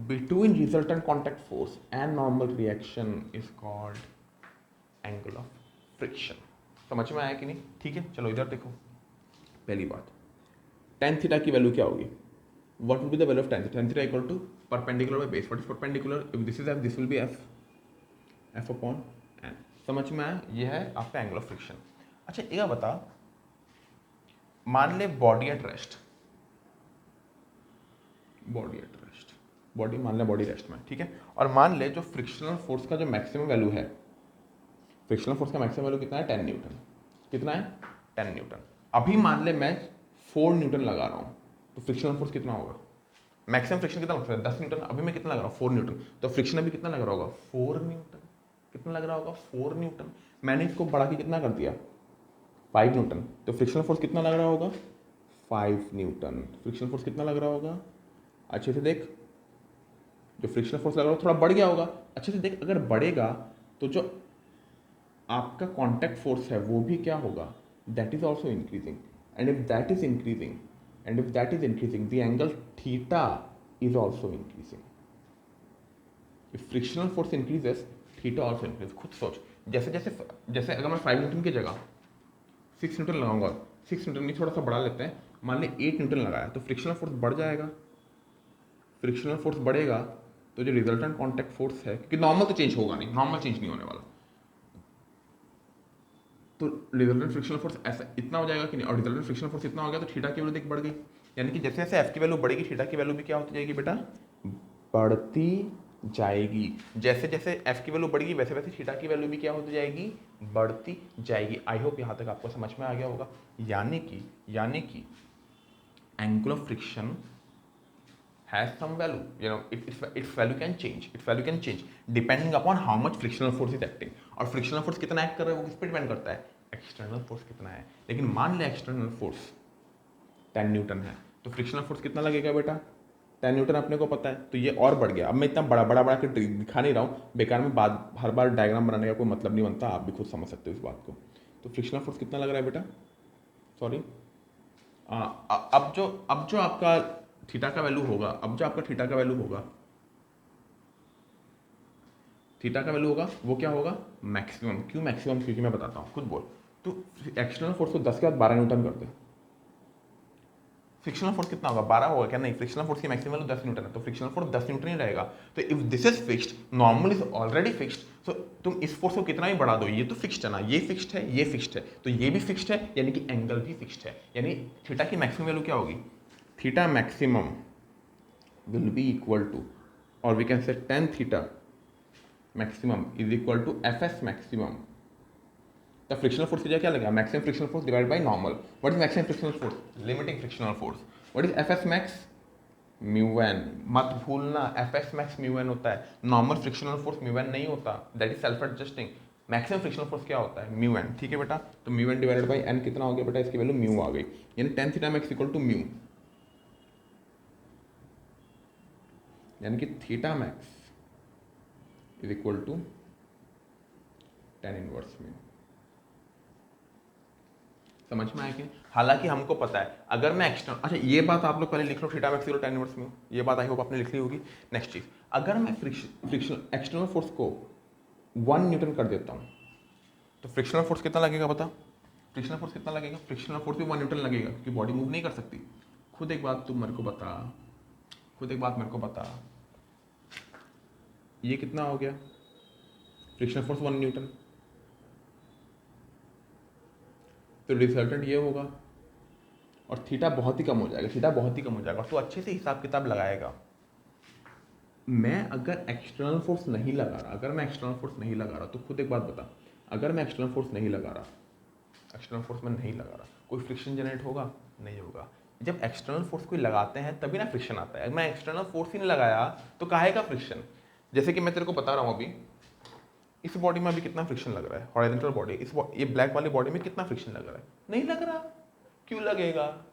between resultant contact force and normal reaction is called angle of friction. समझ में आया कि नहीं? ठीक है, चलो इधर देखो। पहली बात, tan थीटा की वैल्यू क्या होगी? What will be the value of tan theta? Tan theta equal to perpendicular by base. What is perpendicular? If this is f, this will be f, f upon n. समझ में आया? ये है आपका angle of friction. अच्छा एक बता, मान ले body at rest, body at rest, body मान ले बॉडी रेस्ट में, ठीक है। और मान ले जो फ्रिक्शनल फोर्स का जो मैक्सिमम वैल्यू है, फ्रिक्शनल फोर्स का मैक्सिमम वैल्यू कितना है? 10 न्यूटन। कितना है? 10 न्यूटन। अभी मान ले मैं 4 न्यूटन लगा रहा हूँ, तो फ्रिक्शनल फोर्स कितना होगा? मैक्सिमम फ्रिक्शन कितना लगता है? 10 न्यूटन। अभी मैं कितना लगा रहा हूँ? 4 न्यूटन। तो फ्रिक्शन अभी कितना लग रहा होगा? 4 न्यूटन। कितना लग रहा होगा? 4 न्यूटन। मैंने इसको बढ़ा के कितना कर दिया? 5 न्यूटन। तो फ्रिक्शनल फोर्स कितना लग रहा होगा? 5 न्यूटन। फ्रिक्शनल फोर्स कितना लग रहा होगा? अच्छे से देख, जो फ्रिक्शनल फोर्स लग रहा होगा थोड़ा बढ़ गया होगा। अच्छे से देख, अगर बढ़ेगा तो जो आपका कॉन्टैक्ट फोर्स है वो भी क्या होगा? That is also increasing. And if that is increasing, and if that is increasing, the angle theta is also increasing. If frictional force increases, theta also increases. खुद सोच, जैसे जैसे जैसे अगर मैं 5 न्यूटन की जगह 6 न्यूटन लगाऊंगा, 6 न्यूटन नहीं थोड़ा सा बढ़ा लेते हैं, मान लें 8 न्यूटन लगाया, तो फ्रिक्शनल फोर्स बढ़ जाएगा। फ्रिक्शनल फोर्स बढ़ेगा तो जो रिजल्टेंट कॉन्टैक्ट फोर्स है, क्योंकि नॉर्मल तो चेंज होगा नहीं, नॉर्मल चेंज नहीं होने वाला, तो रिजल्टेंट फ्रिक्शनल फोर्स ऐसा इतना हो जाएगा कि नहीं, और रिजल्टेंट फ्रिक्शनल फोर्स इतना हो गया तो थीटा की वैल्यू देख बढ़ गई। यानी कि जैसे जैसे एफ की वैल्यू बढ़ेगी थीटा की वैल्यू भी क्या होती जाएगी बेटा? बढ़ती जाएगी। जैसे जैसे एफ की वैल्यू बढ़ेगी वैसे वैसे थीटा की वैल्यू भी क्या होती जाएगी? बढ़ती जाएगी। आई होप यहाँ तक आपको समझ में आ गया होगा। यानी कि angle of friction has some value, you know, its value can change depending upon how much frictional force is acting। और frictional force कितना एक्ट कर रहा है वो किस पे डिपेंड करता है? एक्सटर्नल फोर्स कितना है। लेकिन मान ले एक्सटर्नल फोर्स 10 न्यूटन है, तो फ्रिक्शनल फोर्स कितना लगेगा बेटा? 10 न्यूटन अपने को पता है, तो ये और बढ़ गया। अब मैं इतना बड़ा के दिखा नहीं रहा हूँ, बेकार में बात, हर बार डायग्राम बनाने का कोई मतलब नहीं बनता, आप भी खुद समझ सकते हो इस बात को। तो फ्रिक्शनल फोर्स कितना लग रहा है बेटा? सॉरी, अब जो आपका थीटा का वैल्यू होगा, थीटा का वैल्यू होगा वो क्या होगा? मैक्सिमम। क्यों मैक्सिमम? क्योंकि मैं बताता हूँ, खुद बोल। तो एक्सटर्नल फोर्स को 10 के बाद 12 न्यूटन कर दे, फ्रिक्शनल फोर्स कितना होगा? 12 होगा क्या? नहीं, फ्रिक्शनल फोर्स की मैक्सिमम वैल्यू 10 न्यूटन है, तो फ्रिक्शनल फोर्स 10 न्यूटन ही रहेगा। तो if this is fixed, normal is already fixed, तो तुम इस फोर्स को कितना ही बढ़ा दो, ये तो फिक्स्ड है ना, ये फिक्स्ड है, ये फिक्स्ड है, तो ये भी फिक्स्ड है, यानी कि एंगल भी फिक्स्ड है। यानी थीटा की मैक्सिमम वैल्यू क्या होगी? Theta maximum will be equal to, or we can say tan theta maximum is equal to fs maximum। the frictional force की जगह क्या लगेगा? maximum frictional force divided by normal। what is maximum frictional force? limiting frictional force। what is fs max? mu n। मत भूलना fs max mu n होता है, normal frictional force mu n नहीं होता, that is self adjusting। Maximum frictional force क्या होता है? Mu N. ठीक है बेटा, तो mu N divided by N कितना हो गया बेटा? इसकी वैल्यू म्यू आ गई, यानी tan theta max equal to mu, यानी कि theta max is equal to tan inverse mu. समझ में आया कि? हालांकि हमको पता है अगर मैं एक्सटर्नल, अच्छा ये बात आप लोग पहले लिख लो, theta max equal to tan inverse mu, ये बात आई होप आपने लिख ली होगी। नेक्स्ट चीज, अगर मैं फ्रिक्शन एक्सटर्नल फोर्स को 1 न्यूटन कर देता हूँ, तो फ्रिक्शनल फोर्स कितना लगेगा बता? फ्रिक्शनल फोर्स कितना लगेगा? फ्रिक्शनल फोर्स भी 1 न्यूटन लगेगा, क्योंकि बॉडी मूव नहीं कर सकती। खुद एक बात मेरे को बता, ये कितना हो गया? फ्रिक्शनल फोर्स 1 न्यूटन, तो रिजल्टेंट ये होगा, और थीटा बहुत ही कम हो जाएगा, और तो अच्छे से हिसाब किताब लगाएगा। मैं अगर एक्सटर्नल फोर्स नहीं लगा रहा, तो खुद एक बात बता, अगर मैं एक्सटर्नल फोर्स नहीं लगा रहा, एक्सटर्नल फोर्स मैं नहीं लगा रहा, कोई फ्रिक्शन जनरेट होगा? नहीं होगा। जब एक्सटर्नल फोर्स कोई लगाते हैं तभी ना फ्रिक्शन आता है। मैं एक्सटर्नल फोर्स ही नहीं लगाया तो काहे का फ्रिक्शन? जैसे कि मैं तेरे को बता रहा हूँ अभी, इस बॉडी में अभी कितना फ्रिक्शन लग रहा है, हॉरिजॉन्टल बॉडी, ये ब्लैक वाली बॉडी में कितना फ्रिक्शन लग रहा है? नहीं लग रहा। क्यों लगेगा?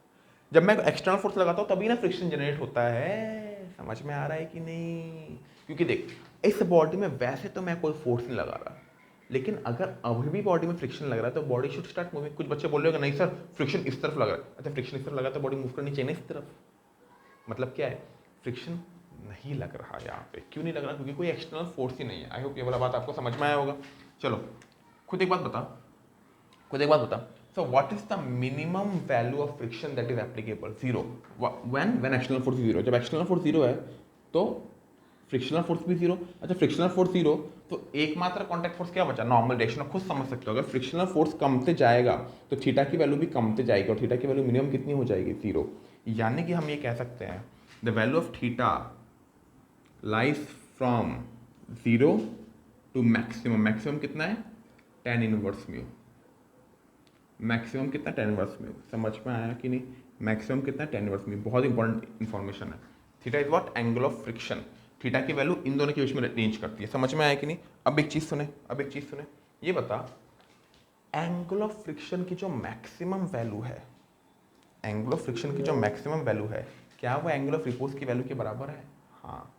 जब मैं एक्सटर्नल फोर्स लगाता हूँ तभी ना फ्रिक्शन जनरेट होता है। समझ में आ रहा है कि नहीं? क्योंकि देख, इस बॉडी में वैसे तो मैं कोई फोर्स नहीं लगा रहा, लेकिन अगर अभी भी बॉडी में फ्रिक्शन लग रहा है तो बॉडी शुड स्टार्ट मूविंग। कुछ बच्चे बोल रहे होंगे नहीं सर फ्रिक्शन इस तरफ लग रहा है। अच्छा, फ्रिक्शन इस तरफ लगा तो बॉडी मूव करनी चाहिए ना इस तरफ। मतलब क्या है? फ्रिक्शन नहीं लग रहा यहाँ पे। क्यों नहीं लग रहा? क्योंकि कोई एक्सटर्नल फोर्स ही नहीं है। आई होप ये वाला बात आपको समझ में आया होगा। चलो खुद एक बात बता, so what is the minimum value of friction that is applicable? Zero. When external force is zero. जब external force zero है तो फ्रिक्शनल फोर्स भी जीरो। अच्छा, फ्रिक्शनल फोर्स जीरो तो एकमात्र कांटेक्ट फोर्स क्या बचा? Normal direction. खुद समझ सकते हो, अगर फ्रिक्शनल फोर्स कमते जाएगा तो थीटा की वैल्यू भी कमते जाएगी, और थीटा की वैल्यू मिनिमम कितनी हो जाएगी? जीरो। यानी कि हम ये कह सकते हैं the value of theta lies from zero to maximum. Maximum कितना है? tan inverse mu. मैक्सिमम कितना? tan inverse mu. समझ में आया कि नहीं? मैक्सिमम कितना? tan inverse mu. बहुत इंपॉर्टेंट इन्फॉर्मेशन है। Theta is what? Angle of friction. Theta की वैल्यू इन दोनों के बीच में रेंज करती है। समझ में आया कि नहीं? अब एक चीज सुने, ये बता, एंगल ऑफ फ्रिक्शन की जो मैक्सिमम वैल्यू है, क्या वो एंगल ऑफ रिपोज की वैल्यू के बराबर है? हाँ।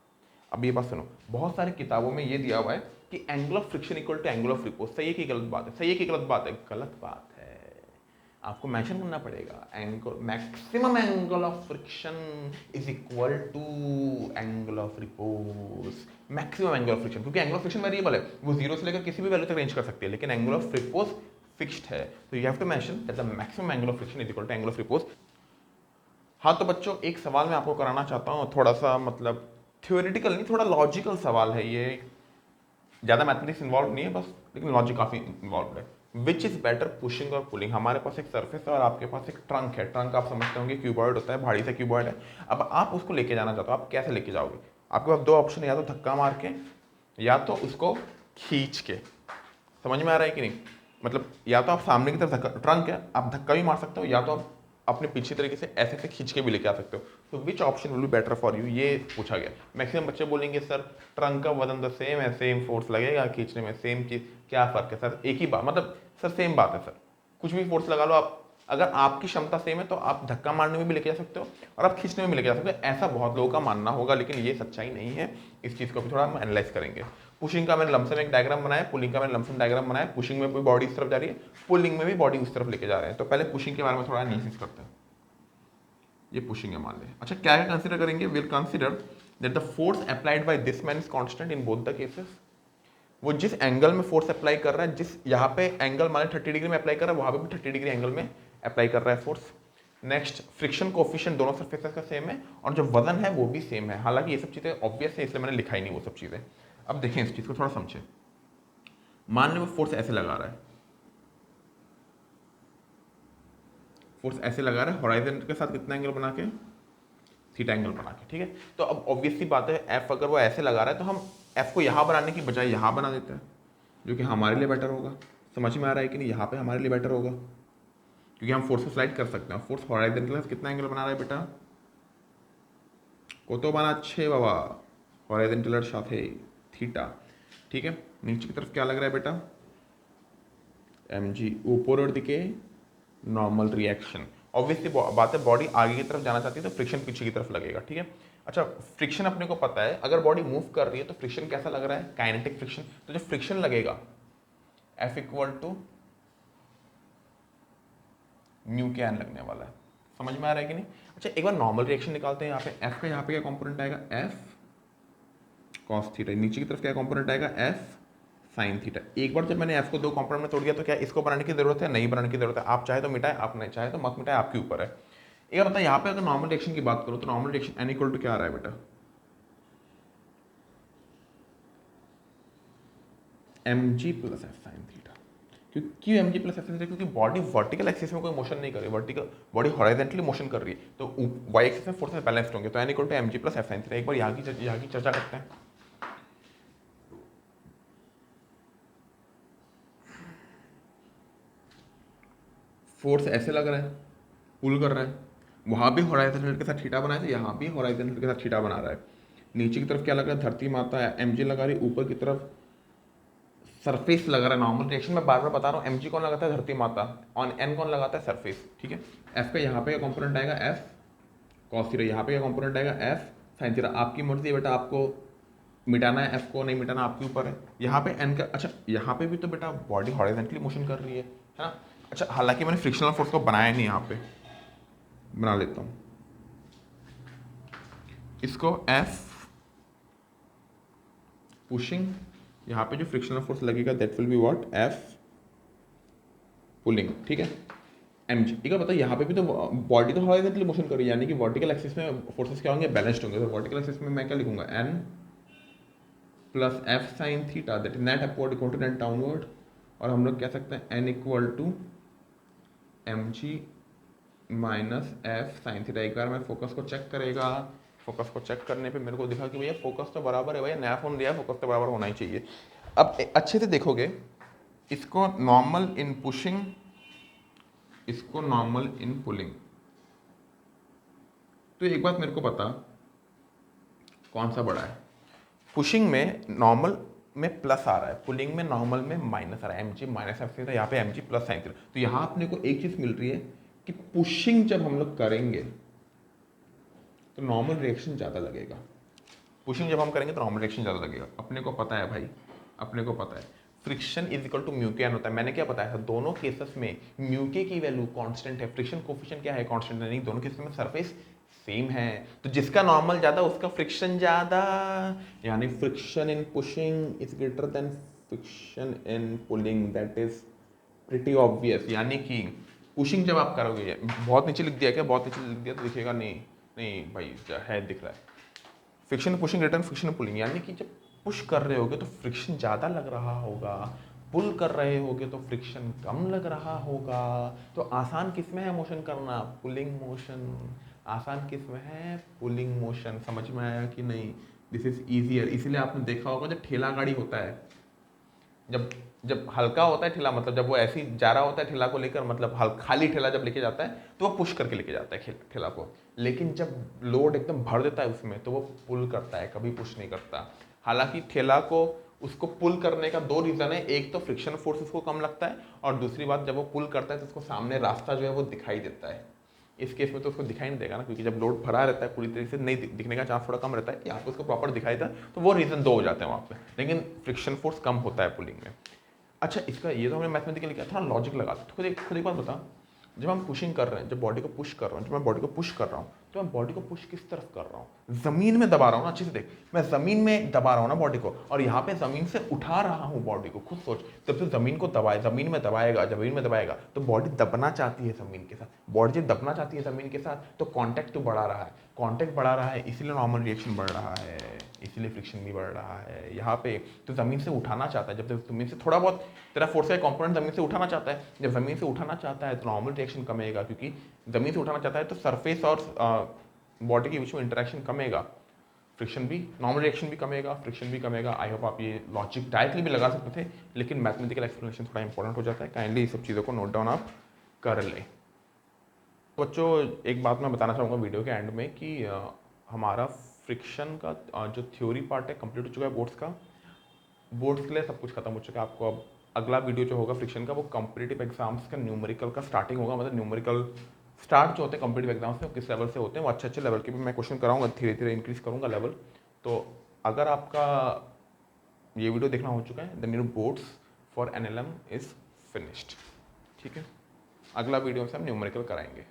अब ये बात सुनो, बहुत सारी किताबों में ये दिया हुआ है कि angle of friction equal to angle of repose. सही है कि गलत बात है? सही है कि गलत बात है? गलत बात है। आपको मेंशन करना पड़ेगा, angle maximum angle of friction is equal to angle of repose. Maximum angle of friction, क्योंकि एंगल ऑफ फ्रिक्शन वेरिएबल है, वो जीरो से लेकर किसी भी वैल्यू तक रेंज कर सकती है, लेकिन एंगल ऑफ रिपोज फिक्स्ड है। तो you have to mention that the maximum angle of friction is equal to angle of repose. हाँ तो बच्चों, एक सवाल मैं आपको कराना चाहता हूँ, थोड़ा सा मतलब थ्योरेटिकल नहीं, थोड़ा लॉजिकल सवाल है ये। ज़्यादा मैथमेटिक्स इन्वॉल्व नहीं है बस, लेकिन लॉजिक काफ़ी इन्वॉल्व है। विच इज़ बेटर, पुशिंग और पुलिंग? हमारे पास एक सरफेस है और आपके पास एक ट्रंक है। ट्रंक आप समझते होंगे क्यूबॉइड होता है, भारी सा क्यूबॉइड है। अब आप उसको लेके जाना चाहते हो, आप कैसे लेके जाओगे? आपके पास दो ऑप्शन है, या तो धक्का मार के या तो उसको खींच के। समझ में आ रहा है कि नहीं? मतलब या तो आप सामने की तरफ धक्का, ट्रंक है, आप धक्का भी मार सकते हो, या तो आप अपने पीछे तरीके से ऐसे से खींच के भी लेके आ सकते हो। तो which option will be better for you, ये पूछा गया। मैक्सिमम बच्चे बोलेंगे सर ट्रंक का वजन तो सेम है, सेम फोर्स लगेगा खींचने में, सेम चीज, क्या फर्क है सर? एक ही बात, मतलब सर सेम बात है सर, कुछ भी फोर्स लगा लो आप। अगर आपकी क्षमता सेम है तो आप धक्का मारने में भी लेके जा सकते हो और आप खींचने में भी लेके जा सकते हो। ऐसा बहुत लोगों का मानना होगा, लेकिन ये सच्चाई नहीं है। इस चीज़ को भी थोड़ा हम एनालाइज करेंगे। पुशिंग का मैंने लमसम एक डायग्राम बनाया, पुलिंग का मैंने लमसम डायग्राम बनाया। पुशिंग में भी बॉडी इस तरफ जा रही है, पुलिंग में भी बॉडी उस तरफ लेके जा रहे हैं। तो पहले पुशिंग के बारे में थोड़ा एनालिसिस करते हैं। ये पुशिंग है मान लें। अच्छा, क्या कंसीडर करेंगे? Will consider that the force applied by this man is constant in both the cases. वो जिस एंगल में फोर्स अप्लाई कर रहा है, जिस यहाँ पे एंगल माने 30 डिग्री में अप्लाई कर रहा है, वहां पे भी 30 डिग्री एंगल में अप्लाई कर रहा है फोर्स। नेक्स्ट, फ्रिक्शन कोफिशिएंट दोनों सरफेसेस का सेम है, और जो वजन है वो भी सेम है। हालांकि ये सब चीजें ऑब्वियस है, इसलिए मैंने लिखा ही नहीं वो सब चीजें। अब देखें इस चीज को थोड़ा समझे। मान लो वो फोर्स ऐसे लगा रहा है, हॉराइजन के साथ कितना एंगल बना के? थीटा एंगल बना के, ठीक है। तो अब ऑब्वियस सी बात है, एफ अगर वो ऐसे लगा रहा है तो हम एफ को यहाँ बनाने की बजाय यहाँ बना देते हैं, जो कि हमारे लिए बेटर होगा। समझ में आ रहा है कि नहीं? यहाँ पे हमारे लिए बेटर होगा, क्योंकि हम फोर्स को स्लाइड कर सकते हैं। फोर्स हॉराइजन के साथ कितना एंगल बना रहा है बेटा? को तो बना 6 बाबा, हॉराइजॉन्टल साथे थीटा, ठीक है। नीचे की तरफ क्या लग रहा है बेटा? mg। ऊपर दिखे नॉर्मल रिएक्शन। ऑब्वियसली बात है, बॉडी आगे की तरफ जाना चाहती है तो फ्रिक्शन पीछे की तरफ लगेगा, ठीक है। अच्छा, फ्रिक्शन अपने को पता है, अगर बॉडी मूव कर रही है तो फ्रिक्शन कैसा लग रहा है? Kinetic friction. तो जो फ्रिक्शन लगेगा F इक्वल टू म्यू के एन लगने वाला है। समझ में आ रहा है कि नहीं? अच्छा, एक बार नॉर्मल रिएक्शन निकालते हैं। यहाँ पे F का यहाँ पे क्या कॉम्पोनेंट आएगा? F cos theta. नीचे की तरफ क्या कॉम्पोनेंट आएगा? F sign theta. एक बार जब मैंने एफ को दो कंपोनेंट में तोड़ दिया तो क्या इसको बनाने की जरूरत है? नहीं बनाने की जरूरत है। आप चाहे तो मिटाए, आप नहीं चाहे तो मत मिटाए, आपके ऊपर है। एक बता, यहाँ पे अगर नॉर्मल रिएक्शन की बात करो तो normal reaction N equal to क्या आ रहा है बेटा? mg plus F sine theta. क्योंकि mg plus F sine theta, क्योंकि बॉडी वर्टिकल एक्सिस में कोई मोशन नहीं कर रही, वर्टिकल बॉडी हॉरिजॉन्टली मोशन कर रही है, तो वाई एक्सिस में फोर्सेस बैलेंस्ड होंगे। तो N equal to mg plus F sine theta. एक बार यहाँ की चर्चा करते हैं। फोर्स ऐसे लग रहा है, पुल कर रहा है, वहाँ भी हॉराइजॉन्टल के साथ थीटा बनाया था, यहाँ भी हॉराइजॉन्टल के साथ थीटा बना रहा है। नीचे की तरफ क्या लग रहा है, धरती माता है, mg लगा रही, ऊपर की तरफ सरफेस लगा रहा है नॉर्मल रिएक्शन में। बार बार बता रहा हूँ, mg कौन लगाता है, धरती माता, और n कौन लगाता है, सरफेस। ठीक है, f का यहाँ पे क्या कॉम्पोनेंट आएगा, f cos थीटा, यहाँ पे क्या कॉम्पोनेंट आएगा, f sin थीटा। आपकी मर्जी है बेटा, आपको मिटाना है f को, नहीं मिटाना आपके ऊपर है। यहाँ पे n का, अच्छा यहाँ पे भी तो बेटा बॉडी हॉरिजॉन्टली मोशन कर रही है ना। अच्छा, हालांकि मैंने फ्रिक्शनल फोर्स को बनाया नहीं, यहाँ पे बना लेता हूँ इसको, F पुशिंग, यहाँ पे जो फ्रिक्शनल फोर्स लगेगा that will be what, F pulling. ठीक है, mg। ठीक है, बताओ यहाँ पे भी तो बॉडी तो हॉरिजॉन्टली मोशन कर रही है, यानी कि वर्टिकल एक्सिस में फोर्सेस क्या होंगे, बैलेंस्ड होंगे। तो वर्टिकल एक्सिस में मैं क्या लिखूंगा, n plus f sin theta that is net upward equal to net downward, और हम लोग कह सकते हैं n equal to mg minus f sin theta. एक बार मैं फोकस को चेक करेगा, फोकस को चेक करने पे मेरे को दिखा कि भैया फोकस तो बराबर है, भैया नया फोन लिया, फोकस तो बराबर होना ही चाहिए। अब अच्छे से देखोगे, इसको नॉर्मल इन पुशिंग, इसको नॉर्मल इन पुलिंग, तो एक बात मेरे को पता, कौन सा बड़ा है, पुशिंग में नॉर्मल में प्लस आ रहा है, पुलिंग में नॉर्मल में माइनस आ रहा है, mg माइनस एफ थीटा, यहाँ पे mg प्लस साइन थीटा। तो यहाँ अपने को एक चीज मिल रही है कि पुशिंग जब हम लोग करेंगे तो नॉर्मल रिएक्शन ज़्यादा लगेगा। पुशिंग जब हम करेंगे तो नॉर्मल रिएक्शन ज़्यादा लगेगा। अपने को पता है भाई, अपने को पता है friction is equal to mu के एन होता है। मैंने क्या बताया था, दोनों केसेस में म्यू के की वैल्यू कांस्टेंट है, फ्रिक्शन कोफिशिएंट क्या है, कांस्टेंट है। नहीं, दोनों केसेस में सरफेस सेम है, तो जिसका नॉर्मल ज़्यादा उसका फ्रिक्शन ज़्यादा, यानी friction in pushing is greater than friction in pulling. That is pretty obvious. यानी कि पुशिंग जब आप करोगे, बहुत नीचे लिख दिया क्या, बहुत नीचे लिख दिया तो दिखेगा नहीं, नहीं भाई है, दिख रहा है। Friction pushing return friction pulling, यानी कि जब पुश कर रहे होगे तो फ्रिक्शन ज़्यादा लग रहा होगा, पुल कर रहे होगे तो फ्रिक्शन कम लग रहा होगा। तो आसान किस में है मोशन करना, पुलिंग मोशन। आसान किस में है, पुलिंग मोशन। समझ में आया कि नहीं, दिस इज ईजियर। इसीलिए आपने देखा होगा जब ठेला गाड़ी होता है, जब जब हल्का होता है ठेला, मतलब जब वो ऐसे ही जा रहा होता है ठेला को लेकर, मतलब खाली ठेला जब लेके जाता है तो वो पुश करके लेके जाता है ठेला को। लेकिन जब लोड एकदम भर देता है उसमें तो वो पुल करता है, कभी पुश नहीं करता। हालांकि ठेला को उसको पुल करने का दो रीज़न है, एक तो फ्रिक्शन फोर्स उसको कम लगता है, और दूसरी बात जब वो पुल करता है तो उसको सामने रास्ता जो है वो दिखाई देता है। इस केस में तो उसको दिखाई नहीं देगा ना, क्योंकि जब लोड भरा रहता है पूरी तरीके से नहीं दिखने का चांस थोड़ा कम रहता है। यहाँ पे उसको प्रॉपर दिखाई देता है, तो वो रीज़न दो हो जाते हैं वहाँ पे, लेकिन फ्रिक्शन फोर्स कम होता है पुलिंग में। अच्छा, इसका ये तो हमने मैथमेटिकली किया था ना, लॉजिक लगा। तो खुद एक बात बता, जब हम पुशिंग कर रहे हैं, जब बॉडी को पुश कर रहा हूँ, जब मैं बॉडी को पुश कर रहा हूँ, तो मैं बॉडी को पुश किस तरफ कर रहा हूँ, जमीन में दबा रहा हूँ ना। अच्छे से देख, मैं जमीन में दबा रहा हूँ ना बॉडी को, और यहाँ पे जमीन से उठा रहा हूँ बॉडी को। खुद सोच, जब तू जमीन को दबाए, जमीन में दबाएगा तो बॉडी दबना चाहती है जमीन के साथ। बॉडी जब दबना चाहती है जमीन के साथ तो कॉन्टैक्ट तो बढ़ा रहा है, कॉन्टैक्ट बढ़ा रहा है, इसीलिए नॉर्मल रिएक्शन बढ़ रहा है, इसीलिए फ्रिक्शन भी बढ़ रहा है। यहाँ पे तो ज़मीन से उठाना चाहता है, जब तक ज़मीन से थोड़ा बहुत तेरा फोर्स का कंपोनेंट ज़मीन से उठाना चाहता है, जब ज़मीन से उठाना चाहता है तो नॉर्मल रिएक्शन कमेगा, क्योंकि ज़मीन से उठाना चाहता है तो सरफेस और बॉडी के बीच में इंटरेक्शन कमेगा, फ्रिक्शन भी, नॉर्मल रिएक्शन भी कमेगा, फ्रिक्शन भी कमेगा। आई होप आप ये लॉजिक डायरेक्टली भी लगा सकते थे, लेकिन मैथमेटिकल एक्सप्लेनेशन थोड़ा इंपॉर्टेंट हो जाता है। काइंडली ये सब चीज़ों को नोट डाउन आप कर लें। बच्चों, एक बात मैं बताना चाहूँगा वीडियो के एंड में कि हमारा फ्रिक्शन का जो थ्योरी पार्ट है कंप्लीट हो चुका है बोर्ड्स का। बोर्ड्स के लिए सब कुछ खत्म हो चुका है। आपको अब अगला वीडियो जो होगा फ्रिक्शन का, वो कॉम्पिटिटिव एग्जाम्स का न्यूमेरिकल का स्टार्टिंग होगा। मतलब न्यूमेरिकल स्टार्ट जो होते हैं कॉम्पिटिटिव एग्जाम्स में किस लेवल से होते हैं, वो अच्छे अच्छे लेवल के भी मैं क्वेश्चन कराऊंगा, धीरे धीरे इंक्रीज करूँगा लेवल। तो अगर आपका ये वीडियो देखना हो चुका है, then your boards for NLM is finished. ठीक है, अगला वीडियो से हम न्यूमेरिकल कराएंगे।